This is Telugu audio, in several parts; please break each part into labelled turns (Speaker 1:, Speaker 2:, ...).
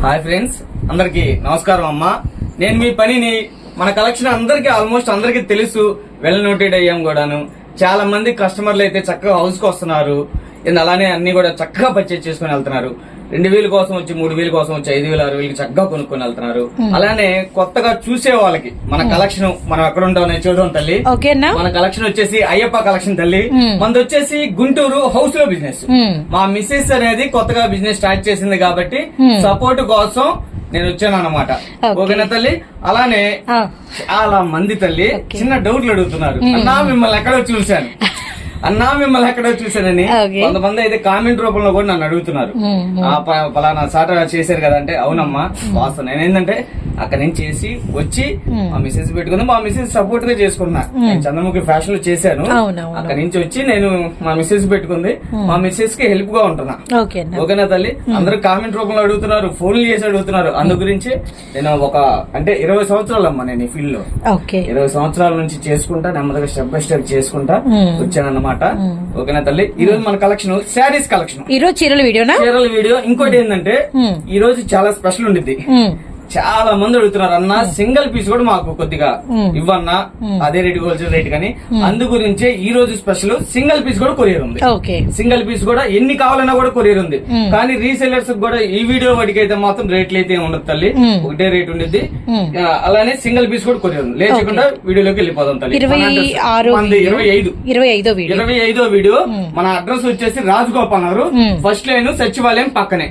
Speaker 1: హాయ్ ఫ్రెండ్స్, అందరికి నమస్కారం అమ్మా. నేను మీ పనిని మన కలెక్షన్ అందరికి ఆల్మోస్ట్ అందరికి తెలుసు, వెల్ నోటెడ్ అయ్యాం కూడాను. చాలా మంది కస్టమర్లు అయితే చక్కగా హౌస్ కు వస్తున్నారు, అలానే అన్ని కూడా చక్కగా పర్చేజ్ చేసుకుని వెళ్తున్నారు. 2000 కోసం వచ్చి 3000 కోసం వచ్చి 5000 6000 చక్కగా కొనుక్కొని వెళ్తున్నారు. అలానే కొత్తగా చూసే వాళ్ళకి మన కలెక్షన్ మనం ఎక్కడ ఉంటాం చూడడం తల్లి. మన కలెక్షన్ వచ్చేసి అయ్యప్ప కలెక్షన్ తల్లి. మనది వచ్చేసి గుంటూరు హౌస్ లో బిజినెస్. మా మిస్సెస్ అనేది కొత్తగా బిజినెస్ స్టార్ట్ చేసింది కాబట్టి సపోర్ట్ కోసం నేను వచ్చాను అన్నమాట. ఓకేనా తల్లి? అలానే చాలా మంది తల్లి చిన్న డౌట్లు అడుగుతున్నారు. అన్నా మిమ్మల్ని ఎక్కడో చూశానని కొంతమంది అయితే కామెంట్ రూపంలో కూడా నన్ను అడుగుతున్నారు. పలానా సాట చేశారు కదా అంటే, అవునమ్మా వాస్తవం. నేను ఏంటంటే అక్కడి నుంచి చేసి వచ్చి మా మిసెస్ పెట్టుకుని మా మిసెస్ సపోర్ట్ గా చేసుకున్నా. నేను చంద్రముఖి ఫ్యాషన్ లో చేశాను. అక్కడి నుంచి వచ్చి నేను మా మిసెస్ పెట్టుకుంది, మా మిసెస్ కి హెల్ప్ గా ఉంటున్నా. ఓకేనా తల్లి? అందరూ కామెంట్ రూపంలో అడుగుతున్నారు, ఫోన్లు చేసి అడుగుతున్నారు. అందు గురించి నేను 20 సంవత్సరాలు అమ్మా నేను ఈ ఫీల్డ్ లో 20 సంవత్సరాల నుంచి చేసుకుంటా, నెమ్మదిగా స్టెప్ బై స్టెప్ చేసుకుంటా వచ్చానన్నమాట. ఓకేనా తల్లి? ఈ రోజు మన కలెక్షన్ శారీస్ కలెక్షన్. ఈ రోజు చీరల వీడియో. ఇంకోటి ఏంటంటే ఈ రోజు చాలా స్పెషల్ ఉండిద్ది. చాలా మంది అడుగుతున్నారు, అన్న సింగిల్ పీస్ కూడా మాకు కొద్దిగా ఇవ్వన్నా, అదే రేట్ హోల్సేల్ రేట్ కానీ. అందు గురించే ఈ రోజు స్పెషల్ సింగిల్ పీస్ కూడా కొరియర్ ఉంది. సింగిల్ పీస్ కూడా ఎన్ని కావాలన్నా కూడా కొరియర్ ఉంది. కానీ రీసెలర్స్ కూడా ఈ వీడియో వాటికి అయితే మాత్రం రేట్లు అయితే ఉండదు తల్లి, ఒకటే రేట్ ఉండిద్ది. అలానే సింగిల్ పీస్ కూడా కొరియర్ ఉంది. లేచకుండా వీడియోలోకి వెళ్ళిపోదాం తల్లి. 25వ వీడియో. మన అడ్రస్ వచ్చేసి రాజగోపాల్ నగర్, ఫస్ట్ లైన్ సచివాలయం పక్కనే.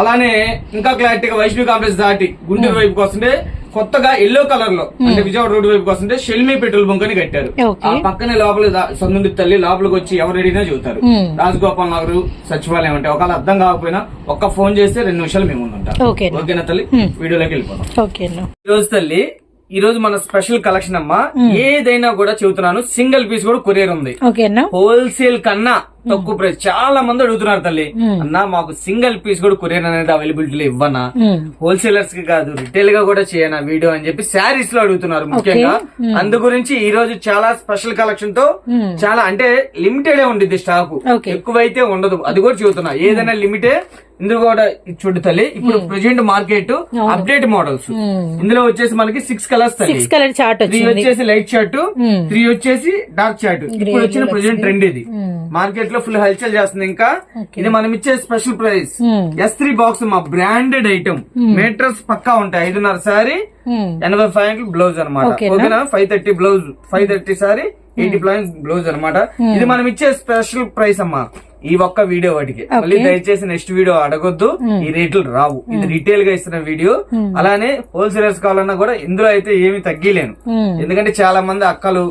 Speaker 1: అలానే ఇంకా క్లారిటీగా వైష్ణవి కాంప్లెక్స్ దాటి గుంటూరు వైపుకి వస్తుంటే కొత్తగా ఎల్లో కలర్ లో అంటే విజయవాడ రోడ్డు వైపుకి వస్తుంటే షెల్మీ పెట్రోల్ బంక్ అని కట్టారు. ఆ పక్కనే లోపల సందుంది తల్లి. లోపలికి వచ్చి ఎవరు అడిగినా చెబుతారు రాజగోపాల్ నగర్ సచివాలయం అంటే. ఒకవేళ అర్థం కాకపోయినా ఒక్క ఫోన్ చేస్తే 2 నిమిషాలు మేము ఉంటాం. ఓకేనా తల్లి? వీడియోలోకి వెళ్ళిపోతాం. ఈ రోజు తల్లి, ఈ రోజు మన స్పెషల్ కలెక్షన్ అమ్మా. ఏదైనా కూడా చెబుతున్నాను, సింగిల్ పీస్ కూడా కొరియర్ ఉంది. హోల్సేల్ కన్నా తక్కువ ప్రైస్. చాలా మంది అడుగుతున్నారు తల్లి, అన్నా మాకు సింగిల్ పీస్ కూడా కొరియర్ అనేది అవైలబిలిటీలో ఇవ్వనా, హోల్సేలర్స్ కి కాదు రిటైల్ గా కూడా చేయనా వీడియో అని చెప్పి శారీస్ లో అడుగుతున్నారు ముఖ్యంగా. అందు గురించి ఈ రోజు చాలా స్పెషల్ కలెక్షన్ తో చాలా అంటే లిమిటెడ్ ఉండిద్ది, స్టాక్ ఎక్కువైతే ఉండదు. అది కూడా చెబుతున్నా, ఏదైనా లిమిటెడ్. ఇందులో కూడా చూడు తల్లి, ఇప్పుడు ప్రెజెంట్ మార్కెట్ అప్డేట్ మోడల్స్. ఇందులో వచ్చేసి మనకి 6 కలర్స్ తల్లి. 3 వచ్చేసి లైట్ షర్ట్, 3 వచ్చేసి డార్క్ షర్ట్. ఇప్పుడు వచ్చిన ప్రెజెంట్ ట్రెండ్ ఇది. మార్కెట్ లో ఫుల్ హల్చల్ చేస్తుంది. ఇంకా ఇది మనం ఇచ్చే స్పెషల్ ప్రైస్ S3 బాక్స్ మా బ్రాండెడ్ ఐటమ్. మీటర్స్ పక్కా ఉంటాయి. 5.5 సారీ 85 బ్లౌజ్ అనమాట. ఓకేనా? 530 బ్లౌజ్, 530 సారీ 80 బ్లౌజ్ అనమాట. ఇది మనం ఇచ్చే స్పెషల్ ప్రైస్ అమ్మా ఈ ఒక్క వీడియో వాటికి. మళ్ళీ దయచేసి నెక్స్ట్ వీడియో అడగొద్దు, ఈ రేట్లు రావు. ఇది రిటైల్ గా ఇస్తున్న వీడియో. అలానే హోల్సేలర్స్ కావాలన్నా కూడా ఇందులో అయితే ఏమి తగ్గిలేను. ఎందుకంటే చాలా మంది అక్కలు,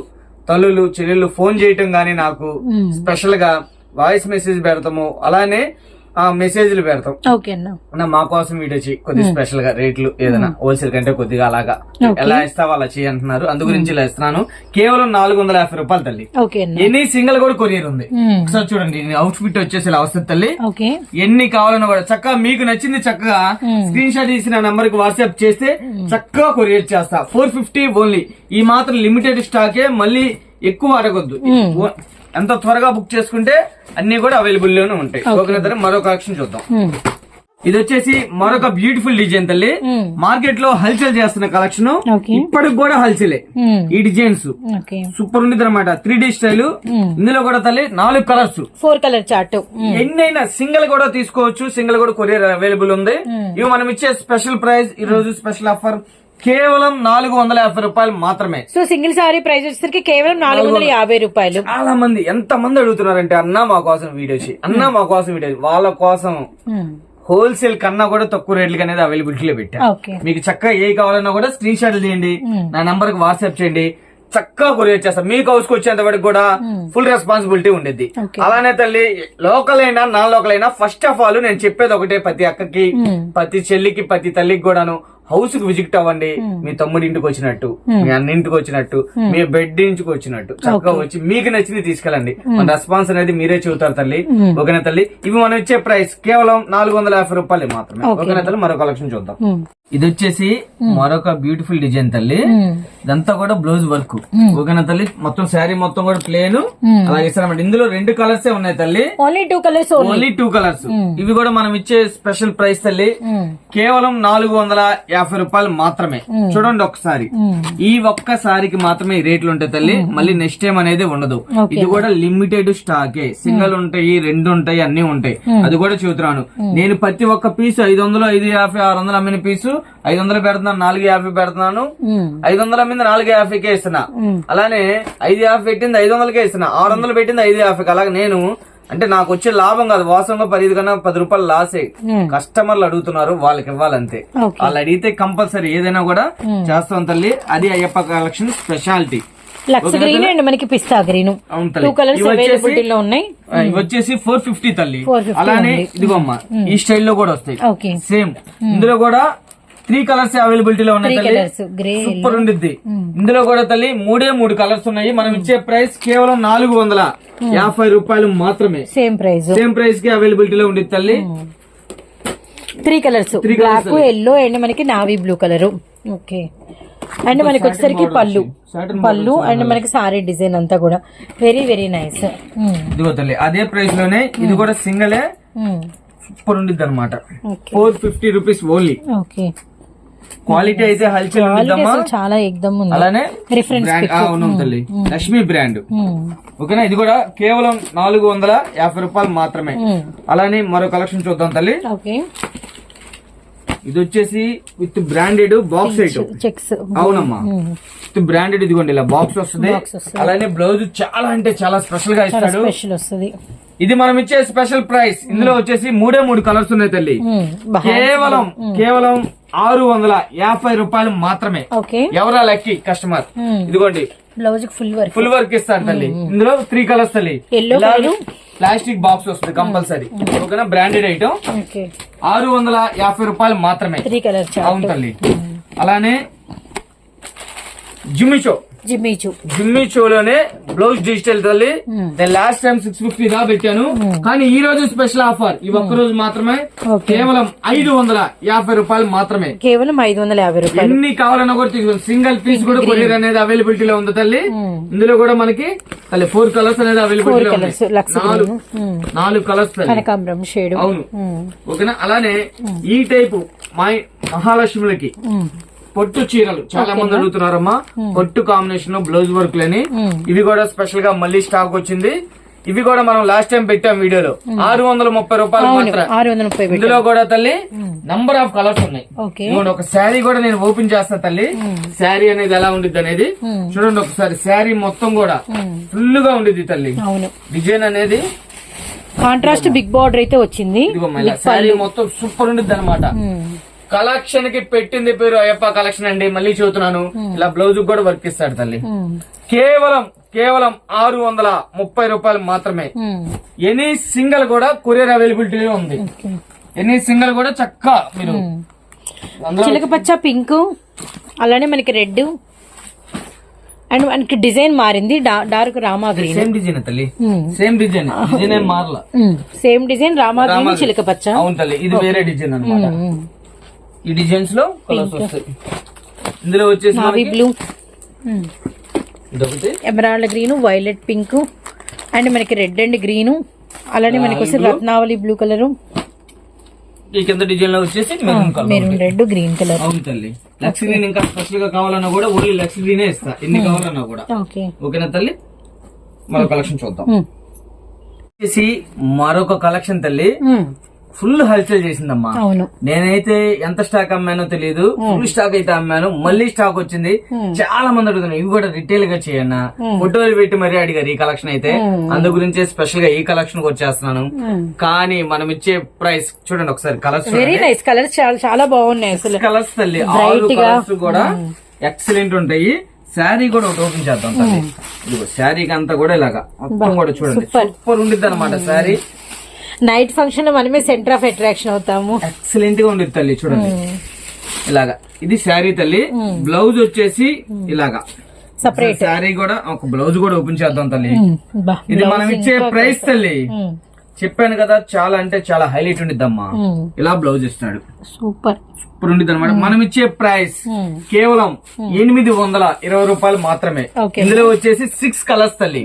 Speaker 1: తల్లులు, చెల్లెళ్ళు ఫోన్ చేయటం గానీ నాకు స్పెషల్ గా వాయిస్ మెసేజ్ పెడతాము, అలానే మెసేజ్లు పెడతాం. మా కోసం వీడియో చేయి కొద్దిగా స్పెషల్ గా రేట్లు ఏదైనా హోల్సేల్ కంటే కొద్దిగా అలాగా ఎలా ఇస్తావో అలా చేయి అంటున్నారు. అందు గురించి ఇలా ఇస్తున్నాను. కేవలం 450 రూపాయలు తల్లి. ఎన్ని సింగిల్ కూడా కొరియర్ ఉంది. ఒకసారి చూడండి, అవుట్ ఫిట్ వచ్చేసి ఇలా వస్తుంది తల్లి. ఎన్ని కావాలన్నా కూడా చక్కగా మీకు నచ్చింది చక్కగా స్క్రీన్ షాట్ తీసిన నంబర్ కి వాట్సాప్ చేస్తే చక్కగా కొరియర్ చేస్తా. 450 ఓన్లీ. ఈ మాత్రం లిమిటెడ్ స్టాకే, మళ్ళీ ఎక్కువ అడగొద్దు. ఎంత త్వరగా బుక్ చేసుకుంటే అన్ని కూడా అవైలబుల్ లోనే ఉంటాయి. ఓకేనా? మరో కలెక్షన్ చూద్దాం. ఇది వచ్చేసి మరొక బ్యూటిఫుల్ డిజైన్ తల్లి. మార్కెట్ లో హల్చల్ చేస్తున్న కలెక్షన్, ఇప్పటికి కూడా హల్చలే. ఈ డిజైన్స్ సూపర్ ఉంది అనమాట. 3D style. ఇందులో కూడా తల్లి 4 కలర్స్, 4 కలర్ చార్ట్. ఎన్నైనా సింగిల్ కూడా తీసుకోవచ్చు, సింగిల్ కూడా కొరియర్ అవైలబుల్ ఉంది. ఇవి మనం ఇచ్చే స్పెషల్ ప్రైస్, ఈ రోజు స్పెషల్ ఆఫర్ కేవలం 450 రూపాయలు మాత్రమే.
Speaker 2: సో సింగిల్ సారీ ప్రైస్ వచ్చేసరికి కేవలం 450 రూపాయలు.
Speaker 1: చాలా మంది ఎంత మంది అడుగుతున్నారంటే, అన్నా మా కోసం వీడియో చేయి, అన్నా మా కోసం వీడియో. వాళ్ళ కోసం హోల్సేల్ కన్నా కూడా తక్కువ రేట్లకి అనేది అవైలబిలిటీలో పెట్టా. మీకు చక్కగా ఏ కావాలన్నా కూడా స్క్రీన్ షాట్లు తీయండి, నా నంబర్ కి వాట్సాప్ చేయండి, చక్కగా కొరియర్ చేస్తాం. మీకు హౌస్ కు వచ్చేంత వరకు కూడా ఫుల్ రెస్పాన్సిబిలిటీ ఉండేది. అలానే తల్లి, లోకల్ అయినా నాన్ లోకల్ అయినా ఫస్ట్ ఆఫ్ ఆల్ నేను చెప్పేది ఒకటే, ప్రతి అక్కకి, ప్రతి చెల్లికి, ప్రతి తల్లికి కూడాను హౌస్ కి విజిట్ అవ్వండి. మీ తమ్ముడి ఇంటికి వచ్చినట్టు, మీ అన్న ఇంటికి వచ్చినట్టు, మీ బెడ్ ఇంటికి వచ్చినట్టు చక్కగా వచ్చి మీకు నచ్చింది తీసుకెళ్ళండి. మన రెస్పాన్స్ అనేది మీరే చెబుతారు తల్లి. ఓకేనా తల్లి? ఇవి మనం ఇచ్చే ప్రైస్ కేవలం 450 రూపాయలు మాత్రమే. ఓకేనా తల్లి? మరో కలెక్షన్ చూద్దాం. ఇది వచ్చేసి మరొక బ్యూటిఫుల్ డిజైన్ తల్లి. ఇదంతా కూడా బ్లౌజ్ వర్క్. ఓకేనా తల్లి? మొత్తం శారీ మొత్తం కూడా ప్లేన్ అలాగే ఇస్తారన్నమాట. ఇందులో 2 కలర్స్ ఉన్నాయి తల్లి.
Speaker 2: Only 2 colours.
Speaker 1: Only 2 colours. ఇవి కూడా మనం ఇచ్చే స్పెషల్ ప్రైస్ తల్లి కేవలం 450 రూపాయలు మాత్రమే. చూడండి ఒకసారి, ఈ ఒక్క సారీకి మాత్రమే ఈ రేట్లు ఉంటాయి తల్లి. మళ్ళీ నెక్స్ట్ టైం అనేది ఉండదు. ఇది కూడా లిమిటెడ్ స్టాకే. సింగిల్ ఉంటాయి, 2 ఉంటాయి, అన్ని ఉంటాయి. అది కూడా చూస్తున్నాను నేను. ప్రతి ఒక్క పీసు 500, 550, 600 అమ్మిన పీసు 500 పెడుతున్నాను, 450 పెడుతున్నాను. 500 అమ్మింది 450కే ఇస్తున్నా. అలానే 550 పెట్టింది 500కే ఇస్తున్నా. 600 పెట్టింది 550. అలాగే నేను అంటే నాకు వచ్చే లాభం కాదు, వాస్తవంగా 10 కన్నా 10 రూపాయలు లాసే. కస్టమర్లు అడుగుతున్నారు, వాళ్ళకి ఇవ్వాలంతే. వాళ్ళు అడిగితే కంపల్సరీ ఏదైనా కూడా చేస్తాం తల్లి. అది Ayyappa collection speciality.
Speaker 2: Lux green and మనకి పిస్తా గ్రీన్ 2 కలర్స్ అవైలబిలిటీలో ఉన్నాయి.
Speaker 1: ఇవి వచ్చేసి 450 తల్లి. అలానే ఇదిగోమ్మా ఈ స్టైల్లో కూడా వస్తాయి సేమ్. ఇందులో కూడా 3 కలర్స్ అవైలబిలిటీలో ఉన్నాయి తల్లి. సూపర్ ఉండిద్ది. ఇందులో కూడా తల్లి 3 కలర్స్ ఉన్నాయి. మనం ఇచ్చే ప్రైస్ కేవలం 450 రూపాయలు మాత్రమే. సేమ్ ప్రైస్ కి అవైలబిలిటీలో ఉండిద్ది తల్లి.
Speaker 2: 3 కలర్స్, బ్లాక్, ఎల్లో అండ్ మనకి navy blue colour. Okay. And మనకి వచ్చేసరికి పళ్ళు అండ్ మనకి సారీ డిజైన్ అంతా కూడా వెరీ వెరీ నైస్.
Speaker 1: ఇదిగో తల్లి అదే ప్రైస్ లోనే ఇది కూడా సింగలే సూపర్ ఉండిద్ది అనమాట. 450 రూపీస్ ఓన్లీ.
Speaker 2: ఓకే.
Speaker 1: క్వాలిటీ అయితే హల్చల్ ఉండిద్దమ్మా,
Speaker 2: చాలా ఎక్దమ్ ఉంది.
Speaker 1: అలానే
Speaker 2: రిఫరెన్స్
Speaker 1: ఉన్నాం తల్లి, లక్ష్మీ బ్రాండ్. ఓకేనా? ఇది కూడా కేవలం 450 రూపాయలు మాత్రమే. అలానే మరో కలెక్షన్ చూద్దాం తల్లి. ఇది వచ్చేసి with branded box item.
Speaker 2: Checks.
Speaker 1: అవునమ్మా, విత్ బ్రాండెడ్. ఇదిగోండి ఇలా బాక్స్ వస్తుంది. అలానే బ్లౌజ్ చాలా అంటే చాలా స్పెషల్ గా ఇస్తాడు. ఇది మనం ఇచ్చే స్పెషల్ ప్రైస్. ఇందులో వచ్చేసి 3 కలర్స్ ఉన్నాయి తల్లి. కేవలం 650 రూపాయలు మాత్రమే. ఎవరా లక్కీ కస్టమర్? ఇదిగోండి
Speaker 2: బ్లౌజ్
Speaker 1: ఫుల్ వర్క్ ఇస్తారు తల్లి. ఇందులో 3 కలర్స్ తల్లి. ప్లాస్టిక్ బాక్స్ వస్తుంది కంపల్సరీ. ఓకేనా? బ్రాండెడ్ ఐటమ్ 650 రూపాయలు మాత్రమే.
Speaker 2: 3 కలర్స్.
Speaker 1: అవును తల్లి. అలానే జిమ్మిచోలోనే బ్లౌజ్ డిజిటల్ తల్లి. నేను లాస్ట్ టైం 650 దా పెట్టాను, కానీ ఈ రోజు స్పెషల్ ఆఫర్. ఈ ఒక్క రోజు మాత్రమే కేవలం 550 రూపాయలు మాత్రమే.
Speaker 2: కేవలం 550 రూపాయలు.
Speaker 1: ఎన్ని కావాలన్నా కూడా తీసుకోండి. సింగిల్ పీస్ కూడా కొరియర్ అనేది అవైలబిలిటీలో ఉంది తల్లి. ఇందులో కూడా మనకి తల్లి 4 కలర్స్ అనేది అవైలబిలిటీలో ఉంది. 4 కలర్స్
Speaker 2: కనకాంబరం షేడ్.
Speaker 1: అవును. ఓకేనా? అలానే ఈ టైపు మహాలక్ష్మిలకి పొట్టు చీరలు చాలా మంది అడుగుతున్నారమ్మా. పొట్టు కాంబినేషన్ బ్లౌజ్ వర్క్ లని ఇవి కూడా స్పెషల్ గా మళ్ళీ స్టాక్ వచ్చింది. ఇవి కూడా మనం లాస్ట్ టైం పెట్టాం వీడియోలో 630 రూపాయలు మాత్రం. ఇందులో కూడా తల్లి నంబర్ ఆఫ్ కలర్స్ ఉన్నాయి. ఒక శారీ కూడా నేను ఓపెన్ చేస్తా తల్లి. శారీ అనేది ఎలా ఉండిద్ది అనేది చూడండి ఒకసారి. శారీ మొత్తం కూడా ఫుల్ గా ఉండిద్ది తల్లి. డిజైన్ అనేది
Speaker 2: కాంట్రాస్ట్ బిగ్ బార్డర్ అయితే వచ్చింది.
Speaker 1: శారీ మొత్తం సూపర్ ఉండిద్ది అనమాట. కలెక్షన్ కి పెట్టింది పేరు అయ్యప్ప కలెక్షన్ అండి. మళ్ళీ చెబుతున్నాను, ఇలా బ్లౌజ్ కూడా వర్క్ ఇస్తాడు తల్లి. కేవలం 630 రూపాయలు మాత్రమే. ఎనీ సింగిల్ కూడా కొరియర్ అవైలబిలిటీ ఉంది. ఎనీ సింగిల్ కూడా చక్కగా మీరు.
Speaker 2: చిలకపచ్చ పింక్, అలానే మనకి రెడ్ అండ్ మనకి డిజైన్ మారింది. Dark Rama green.
Speaker 1: Same design తల్లి, సేమ్ డిజైన్. డిజైన్ మారలా,
Speaker 2: సేమ్ డిజైన్ రామా గ్రీన్ చిలకపచ్చ.
Speaker 1: అవును తల్లి, ఇది వేరే డిజైన్ అన్నమాట. ఈ డిజైన్స్ లో కలర్స్ వస్తాయి. ఇందులో వచ్చేసి
Speaker 2: navy blue, emerald green, violet pink and మనకి రెడ్ అండ్ గ్రీన్. అలానే మనకి వచ్చి రత్నావళి బ్లూ కలర్.
Speaker 1: ఈ కింద డిజైన్ లో వచ్చేసి
Speaker 2: మెరూన్ రెడ్ గ్రీన్ కలర్.
Speaker 1: అవును తల్లి. లక్స్ గ్రీన్ ఇంకా స్పెషల్ గా కావాలన్నా కూడా ఓన్లీ లక్స్ గ్రీనే ఇస్తా, ఎన్ని కావాలన్నా కూడా. ఓకేనా తల్లి? మరో కలెక్షన్ చూద్దాం. వచ్చేసి మరొక కలెక్షన్ తల్లి ఫుల్ హల్చల్ చేసిందమ్మా. నేనైతే ఎంత స్టాక్ అమ్మానో తెలియదు, ఫుల్ స్టాక్ అయితే అమ్మాను. మళ్ళీ స్టాక్ వచ్చింది. చాలా మంది అడుగుతున్నారు ఇవి కూడా రిటైల్ గా చేయన్నా, ఫోటోలు పెట్టి మరీ అడిగారు ఈ కలెక్షన్ అయితే. అందు గురించి స్పెషల్ గా ఈ కలెక్షన్ కి వచ్చేస్తున్నాను. కానీ మనం ఇచ్చే ప్రైస్ చూడండి ఒకసారి. కలర్స్
Speaker 2: వెరీ నైస్ కలర్స్, చాలా బాగున్నాయి
Speaker 1: కలర్స్ తల్లి. 6 కలర్స్ కూడా ఎక్సలెంట్ ఉంటాయి. శారీ కూడా ఒకటి ఓపెన్ చేద్దాం తల్లి. శారీకి అంతా కూడా ఇలాగా మొత్తం కూడా చూడండి సూపర్ ఉండిద్ది అనమాట. శారీ
Speaker 2: నైట్ ఫంక్షన్ లో మనమే సెంటర్ ఆఫ్ అట్రాక్షన్ అవుతాము.
Speaker 1: ఎక్సలెంట్ గా ఉండేది తల్లి. చూడండి ఇలాగా ఇది శారీ తల్లి. బ్లౌజ్ వచ్చేసి ఇలాగా
Speaker 2: సపరేట్
Speaker 1: శారీ కూడా ఒక బ్లౌజ్ కూడా ఓపెన్ చేద్దాం తల్లి. ఇది మనం ఇచ్చే ప్రైస్ తల్లి చెప్పాను కదా, చాలా అంటే చాలా హైలైట్ ఉండిద్దమ్మా. ఇలా బ్లౌజ్ ఇస్తాడు,
Speaker 2: సూపర్
Speaker 1: సూపర్ ఉండిద్ది అనమాట. మనం ఇచ్చే ప్రైస్ కేవలం 820 రూపాయలు మాత్రమే. ఇందులో వచ్చేసి 6 కలర్స్ తల్లి.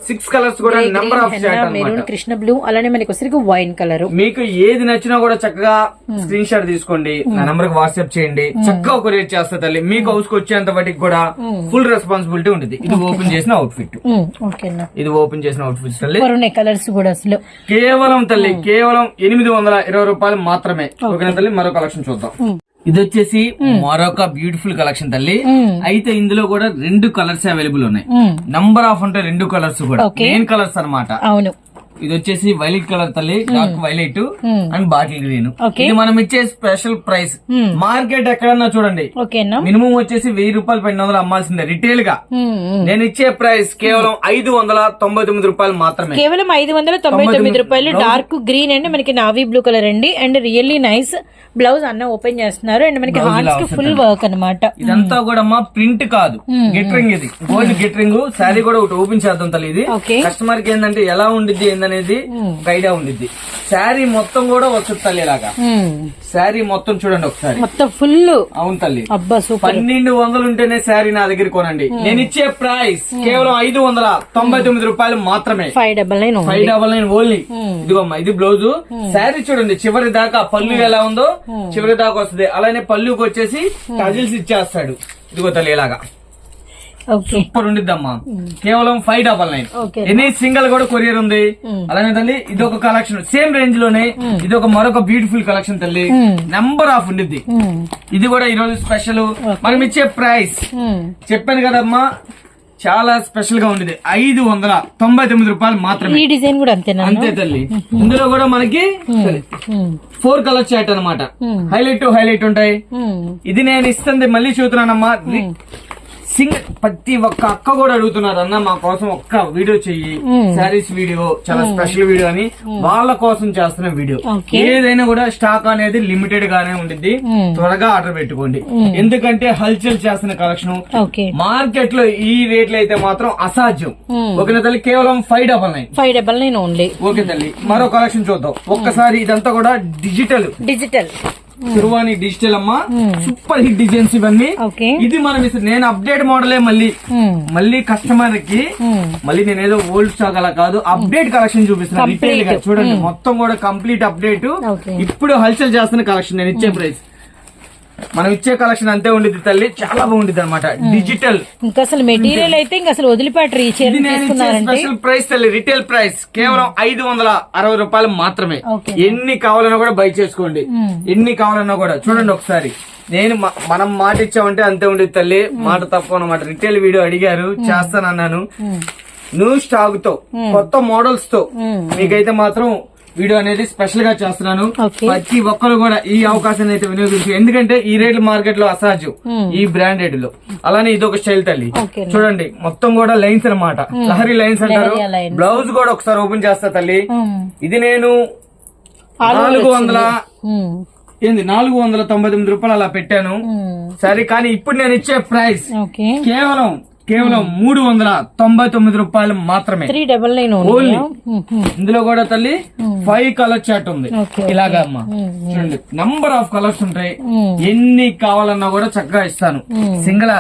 Speaker 1: 6 కలర్స్ కూడా నెంబర్ ఆఫ్ చాట్
Speaker 2: మెరూన్, కృష్ణ బ్లూ, అలానే మనకి వచ్చరికి వైన్ కలర్.
Speaker 1: మీకు ఏది నచ్చినా కూడా చక్కగా స్క్రీన్ షాట్ తీసుకోండి, నా నంబర్ కి వాట్సాప్ చేయండి, చక్కగా కొరియర్ చేస్తా తల్లి. మీకు హౌస్ కి వచ్చేంత వాటికి కూడా ఫుల్ రెస్పాన్సిబిలిటీ ఉంటుంది. ఇది ఓపెన్ చేసిన అవుట్ఫిట్, ఇది ఓపెన్ చేసిన అవుట్ఫిట్ తల్లి.
Speaker 2: కలర్స్ కూడా అసలు
Speaker 1: కేవలం తల్లి కేవలం 820 రూపాయలు మాత్రమే. ఓకేనా తల్లి, మరో కలెక్షన్ చూద్దాం. ఇది వచ్చేసి మరొక బ్యూటిఫుల్ కలెక్షన్ తల్లి. అయితే ఇందులో కూడా 2 కలర్స్ అవైలబుల్ ఉన్నాయి. నంబర్ ఆఫ్ అంటే 2 కలర్స్ కూడా మెయిన్ కలర్స్ అన్నమాట.
Speaker 2: అవును,
Speaker 1: ఇది వచ్చేసి వైలెట్ కలర్ తల్లి, dark violet and bottle green. ఇది మనం ఇచ్చే స్పెషల్ ప్రైస్. మార్కెట్ ఎక్కడన్నా చూడండి మినిమం వచ్చేసి 1000 రూపాయలు 200 అమ్మాల్సిందే రిటైల్ గా. నేను ఇచ్చే ప్రైస్ కేవలం 599 రూపాయలు మాత్రమే.
Speaker 2: కేవలం 599 రూపాయలు. డార్క్ గ్రీన్ అండ్ మనకి నావీ బ్లూ కలర్ అండి. అండ్ రియల్లీ నైస్ బ్లౌజ్ అన్న ఓపెన్ చేస్తున్నారు. అండ్ మనకి హ్యాండ్స్ కి ఫుల్ వర్క్ అనమాట.
Speaker 1: ఇదంతా కూడా మా ప్రింట్ కాదు, గెటరింగ్. ఇది గోల్డ్ గెటరింగ్. శారీ కూడా ఒకటి ఓపెన్ చేద్దాం తల్లి. ఇది కస్టమర్ కి ఏంటంటే ఎలా ఉండిద్ది ఏందనేది ఒక ఐడియా ఉండిద్ది. శారీ మొత్తం కూడా వస్తుంది తల్లి ఇలాగా. శారీ మొత్తం చూడండి ఒకసారి,
Speaker 2: మొత్తం ఫుల్.
Speaker 1: అవును తల్లి,
Speaker 2: అబ్బా సూపర్.
Speaker 1: 1200 ఉంటేనే శారీ నా దగ్గర కొనండి. నేను ఇచ్చే ప్రైస్ కేవలం 599 రూపాయలు మాత్రమే. 599 ఓన్లీ. ఇదిగోమ్మా, ఇది బ్లౌజ్. శారీ చూడండి చివరి దాకా, పళ్ళు ఎలా ఉందో చివరి దాకా వస్తుంది. అలానే పళ్ళుకి వచ్చేసి టజిల్స్ ఇచ్చేస్తాడు. ఇదిగో తల్లి ఇలాగా సూపర్ ఉండిద్దమ్మా. కేవలం 599. ఎనీ సింగిల్ కూడా కొరియర్ ఉంది. అలానే తల్లి ఇది ఒక కలెక్షన్ సేమ్ రేంజ్ లోనే. ఇది ఒక మరొక బ్యూటిఫుల్ కలెక్షన్ తల్లి. నెంబర్ ఆఫ్ ఉండిద్ది. ఇది కూడా ఈ రోజు స్పెషల్. మనం ఇచ్చే ప్రైస్ చెప్పాను కదమ్మా, చాలా స్పెషల్ గా ఉండేది. 599 రూపాయలు మాత్రమే.
Speaker 2: ఈ డిజైన్ కూడా అంతేనా? అంతే
Speaker 1: తల్లి. ఇందులో కూడా మనకి 4 కలర్ చాట్ అనమాట. హైలైట్ టు హైలైట్ ఉంటాయి. ఇది నేను ఇస్తుంది మళ్ళీ చూస్తున్నానమ్మా. ప్రతి ఒక్క అక్క కూడా అడుగుతున్నారు, అన్న మా కోసం ఒక్క వీడియో చెయ్యి, శారీస్ వీడియో, చాలా స్పెషల్ వీడియో అని. వాళ్ళ కోసం చేస్తున్న వీడియో. ఏదైనా కూడా స్టాక్ అనేది లిమిటెడ్ గానే ఉండిద్ది. త్వరగా ఆర్డర్ పెట్టుకోండి. ఎందుకంటే హల్చల్ చేస్తున్న కలెక్షన్ మార్కెట్ లో ఈ రేట్లు అయితే మాత్రం అసాధ్యం. ఓకేనా తల్లి, కేవలం 599
Speaker 2: ఓన్లీ.
Speaker 1: ఓకే తల్లి, మరో కలెక్షన్ చూద్దాం ఒక్కసారి. ఇదంతా కూడా డిజిటల్ శిర్వాణి డిజిటల్ అమ్మా. సూపర్ హిట్ డిజైన్స్ ఇవన్నీ. ఇది మనం నేను అప్డేట్ మోడలే మళ్ళీ కస్టమర్ కి మళ్ళీ నేనేదో ఓల్డ్ స్టాక్ అలా కాదు, అప్డేట్ కలెక్షన్ చూపిస్తున్నాను రిటైల్ గా. చూడండి మొత్తం కూడా కంప్లీట్ అప్డేట్. ఇప్పుడు హల్చల్ చేస్తున్న కలెక్షన్. నేను ఇచ్చే ప్రైస్ మనం ఇచ్చే కలెక్షన్ అంతే ఉండిద్ది తల్లి. చాలా బాగుండిద్ది అనమాట. డిజిటల్
Speaker 2: ఇంకా అసలు మెటీరియల్ అయితే ఇంకా అసలు వదిలిపెట్టరు.
Speaker 1: స్పెషల్ ప్రైస్ తల్లి, రిటైల్ ప్రైస్ కేవలం 560 రూపాయలు మాత్రమే. ఎన్ని కావాలన్నా కూడా బై చేసుకోండి, ఎన్ని కావాలన్నా కూడా. చూడండి ఒకసారి, మనం మాట ఇచ్చామంటే అంతే ఉండేది తల్లి, మాట తప్ప అనమాట. రిటైల్ వీడియో అడిగారు, చేస్తానన్నాను. న్యూ స్టాక్ తో కొత్త మోడల్స్ తో మీకైతే మాత్రం వీడియో అనేది స్పెషల్ గా చేస్తున్నాను. ప్రతి ఒక్కరు కూడా ఈ అవకాశాన్ని అయితే వినియోగించు. ఎందుకంటే ఈ రేట్లు మార్కెట్ లో అసాధ్యం ఈ బ్రాండెడ్ లో. అలానే ఇది ఒక స్టైల్ తల్లి. చూడండి మొత్తం కూడా లైన్స్ అనమాట, లహరి లైన్స్ అంటారు. బ్లౌజ్ కూడా ఒకసారి ఓపెన్ చేస్తా తల్లి. ఇది నేను 499 రూపాయలు అలా పెట్టాను సరే. కానీ ఇప్పుడు నేను ఇచ్చే ప్రైస్ కేవలం 399 రూపాయలు మాత్రమే.
Speaker 2: 399
Speaker 1: ఇందులో కూడా తల్లి 5 కలర్ చాట్ ఉంది. ఇలాగా అమ్మా చూడండి, నంబర్ ఆఫ్ కలర్స్ ఉంటాయి. ఎన్ని కావాలన్నా కూడా చక్కగా ఇస్తాను. సింగిల్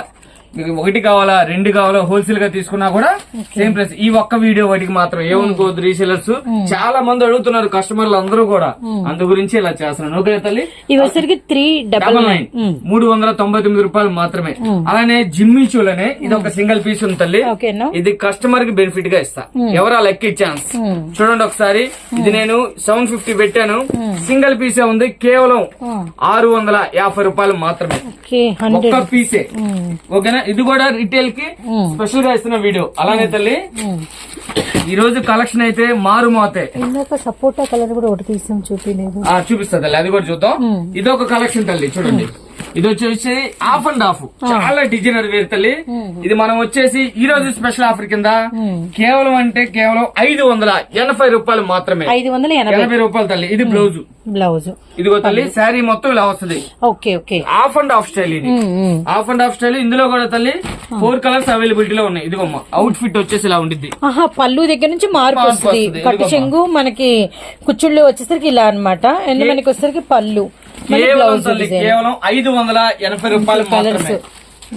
Speaker 1: మీకు 1 కావాలా 2 కావాలా హోల్సేల్ గా తీసుకున్నా కూడా సేమ్ ప్రైస్. ఈ ఒక్క వీడియో వాటికి మాత్రం ఏమనుకోవద్దు. రీసేలర్స్ చాలా మంది అడుగుతున్నారు, కస్టమర్లు అందరూ కూడా. అందు గురించి ఇలా చేస్తున్నాను. ఓకే తల్లి, 399 రూపాయలు మాత్రమే. అలానే జిమ్మి చూలనే ఇది ఒక సింగిల్ పీస్ ఉంది తల్లి. ఇది కస్టమర్ కి బెనిఫిట్ గా ఇస్తా. ఎవరా లక్కీ ఛాన్స్. చూడండి ఒకసారి, ఇది నేను 750 పెట్టాను. సింగిల్ పీసే ఉంది, కేవలం 650 రూపాయలు మాత్రమే. ఒక్క పీసే. ఓకేనా, ఇది కూడా రిటైల్ కి స్పెషల్ గా ఇస్తున్న వీడియో. అలానే తల్లి ఈ రోజు కలెక్షన్ అయితే మారుమోతే.
Speaker 2: సపోటా కలర్ కూడా ఒకటి తీసాం, చూపిస్తా
Speaker 1: తల్లి, అది కూడా చూద్దాం. ఇది ఒక కలెక్షన్ తల్లి. చూడండి ఇది వచ్చేసి ఆఫ్ అండ్ ఆఫ్ చాలా డిజైనర్ వేరు తల్లి. ఇది మనం వచ్చేసి ఈ రోజు స్పెషల్ ఆఫర్ కింద కేవలం అంటే కేవలం 580 రూపాయలు మాత్రమే.
Speaker 2: 580
Speaker 1: రూపాయలు తల్లి. ఇది బ్లౌజ్. ఇదిగో తల్లి శారీ మొత్తం ఇలా వస్తుంది.
Speaker 2: Okay okay.
Speaker 1: Half and half style ఇది. Half and half style. ఇందులో కూడా తల్లి 4 కలర్స్ అవైలబిలిటీలో ఉన్నాయి. ఇదిగోమ్మ అవుట్ ఫిట్ వచ్చేసి ఇలా ఉండిద్ది.
Speaker 2: పళ్ళు దగ్గర నుంచి మార్పు వస్తుంది. కట్టు చెంగు మనకి కుచ్చుళ్ళు వచ్చేసరికి ఇలా అన్నమాట. అండ్ మనకి వచ్చేసరికి పళ్ళు
Speaker 1: కేవలం 580 రూపాయలు
Speaker 2: కలర్స్.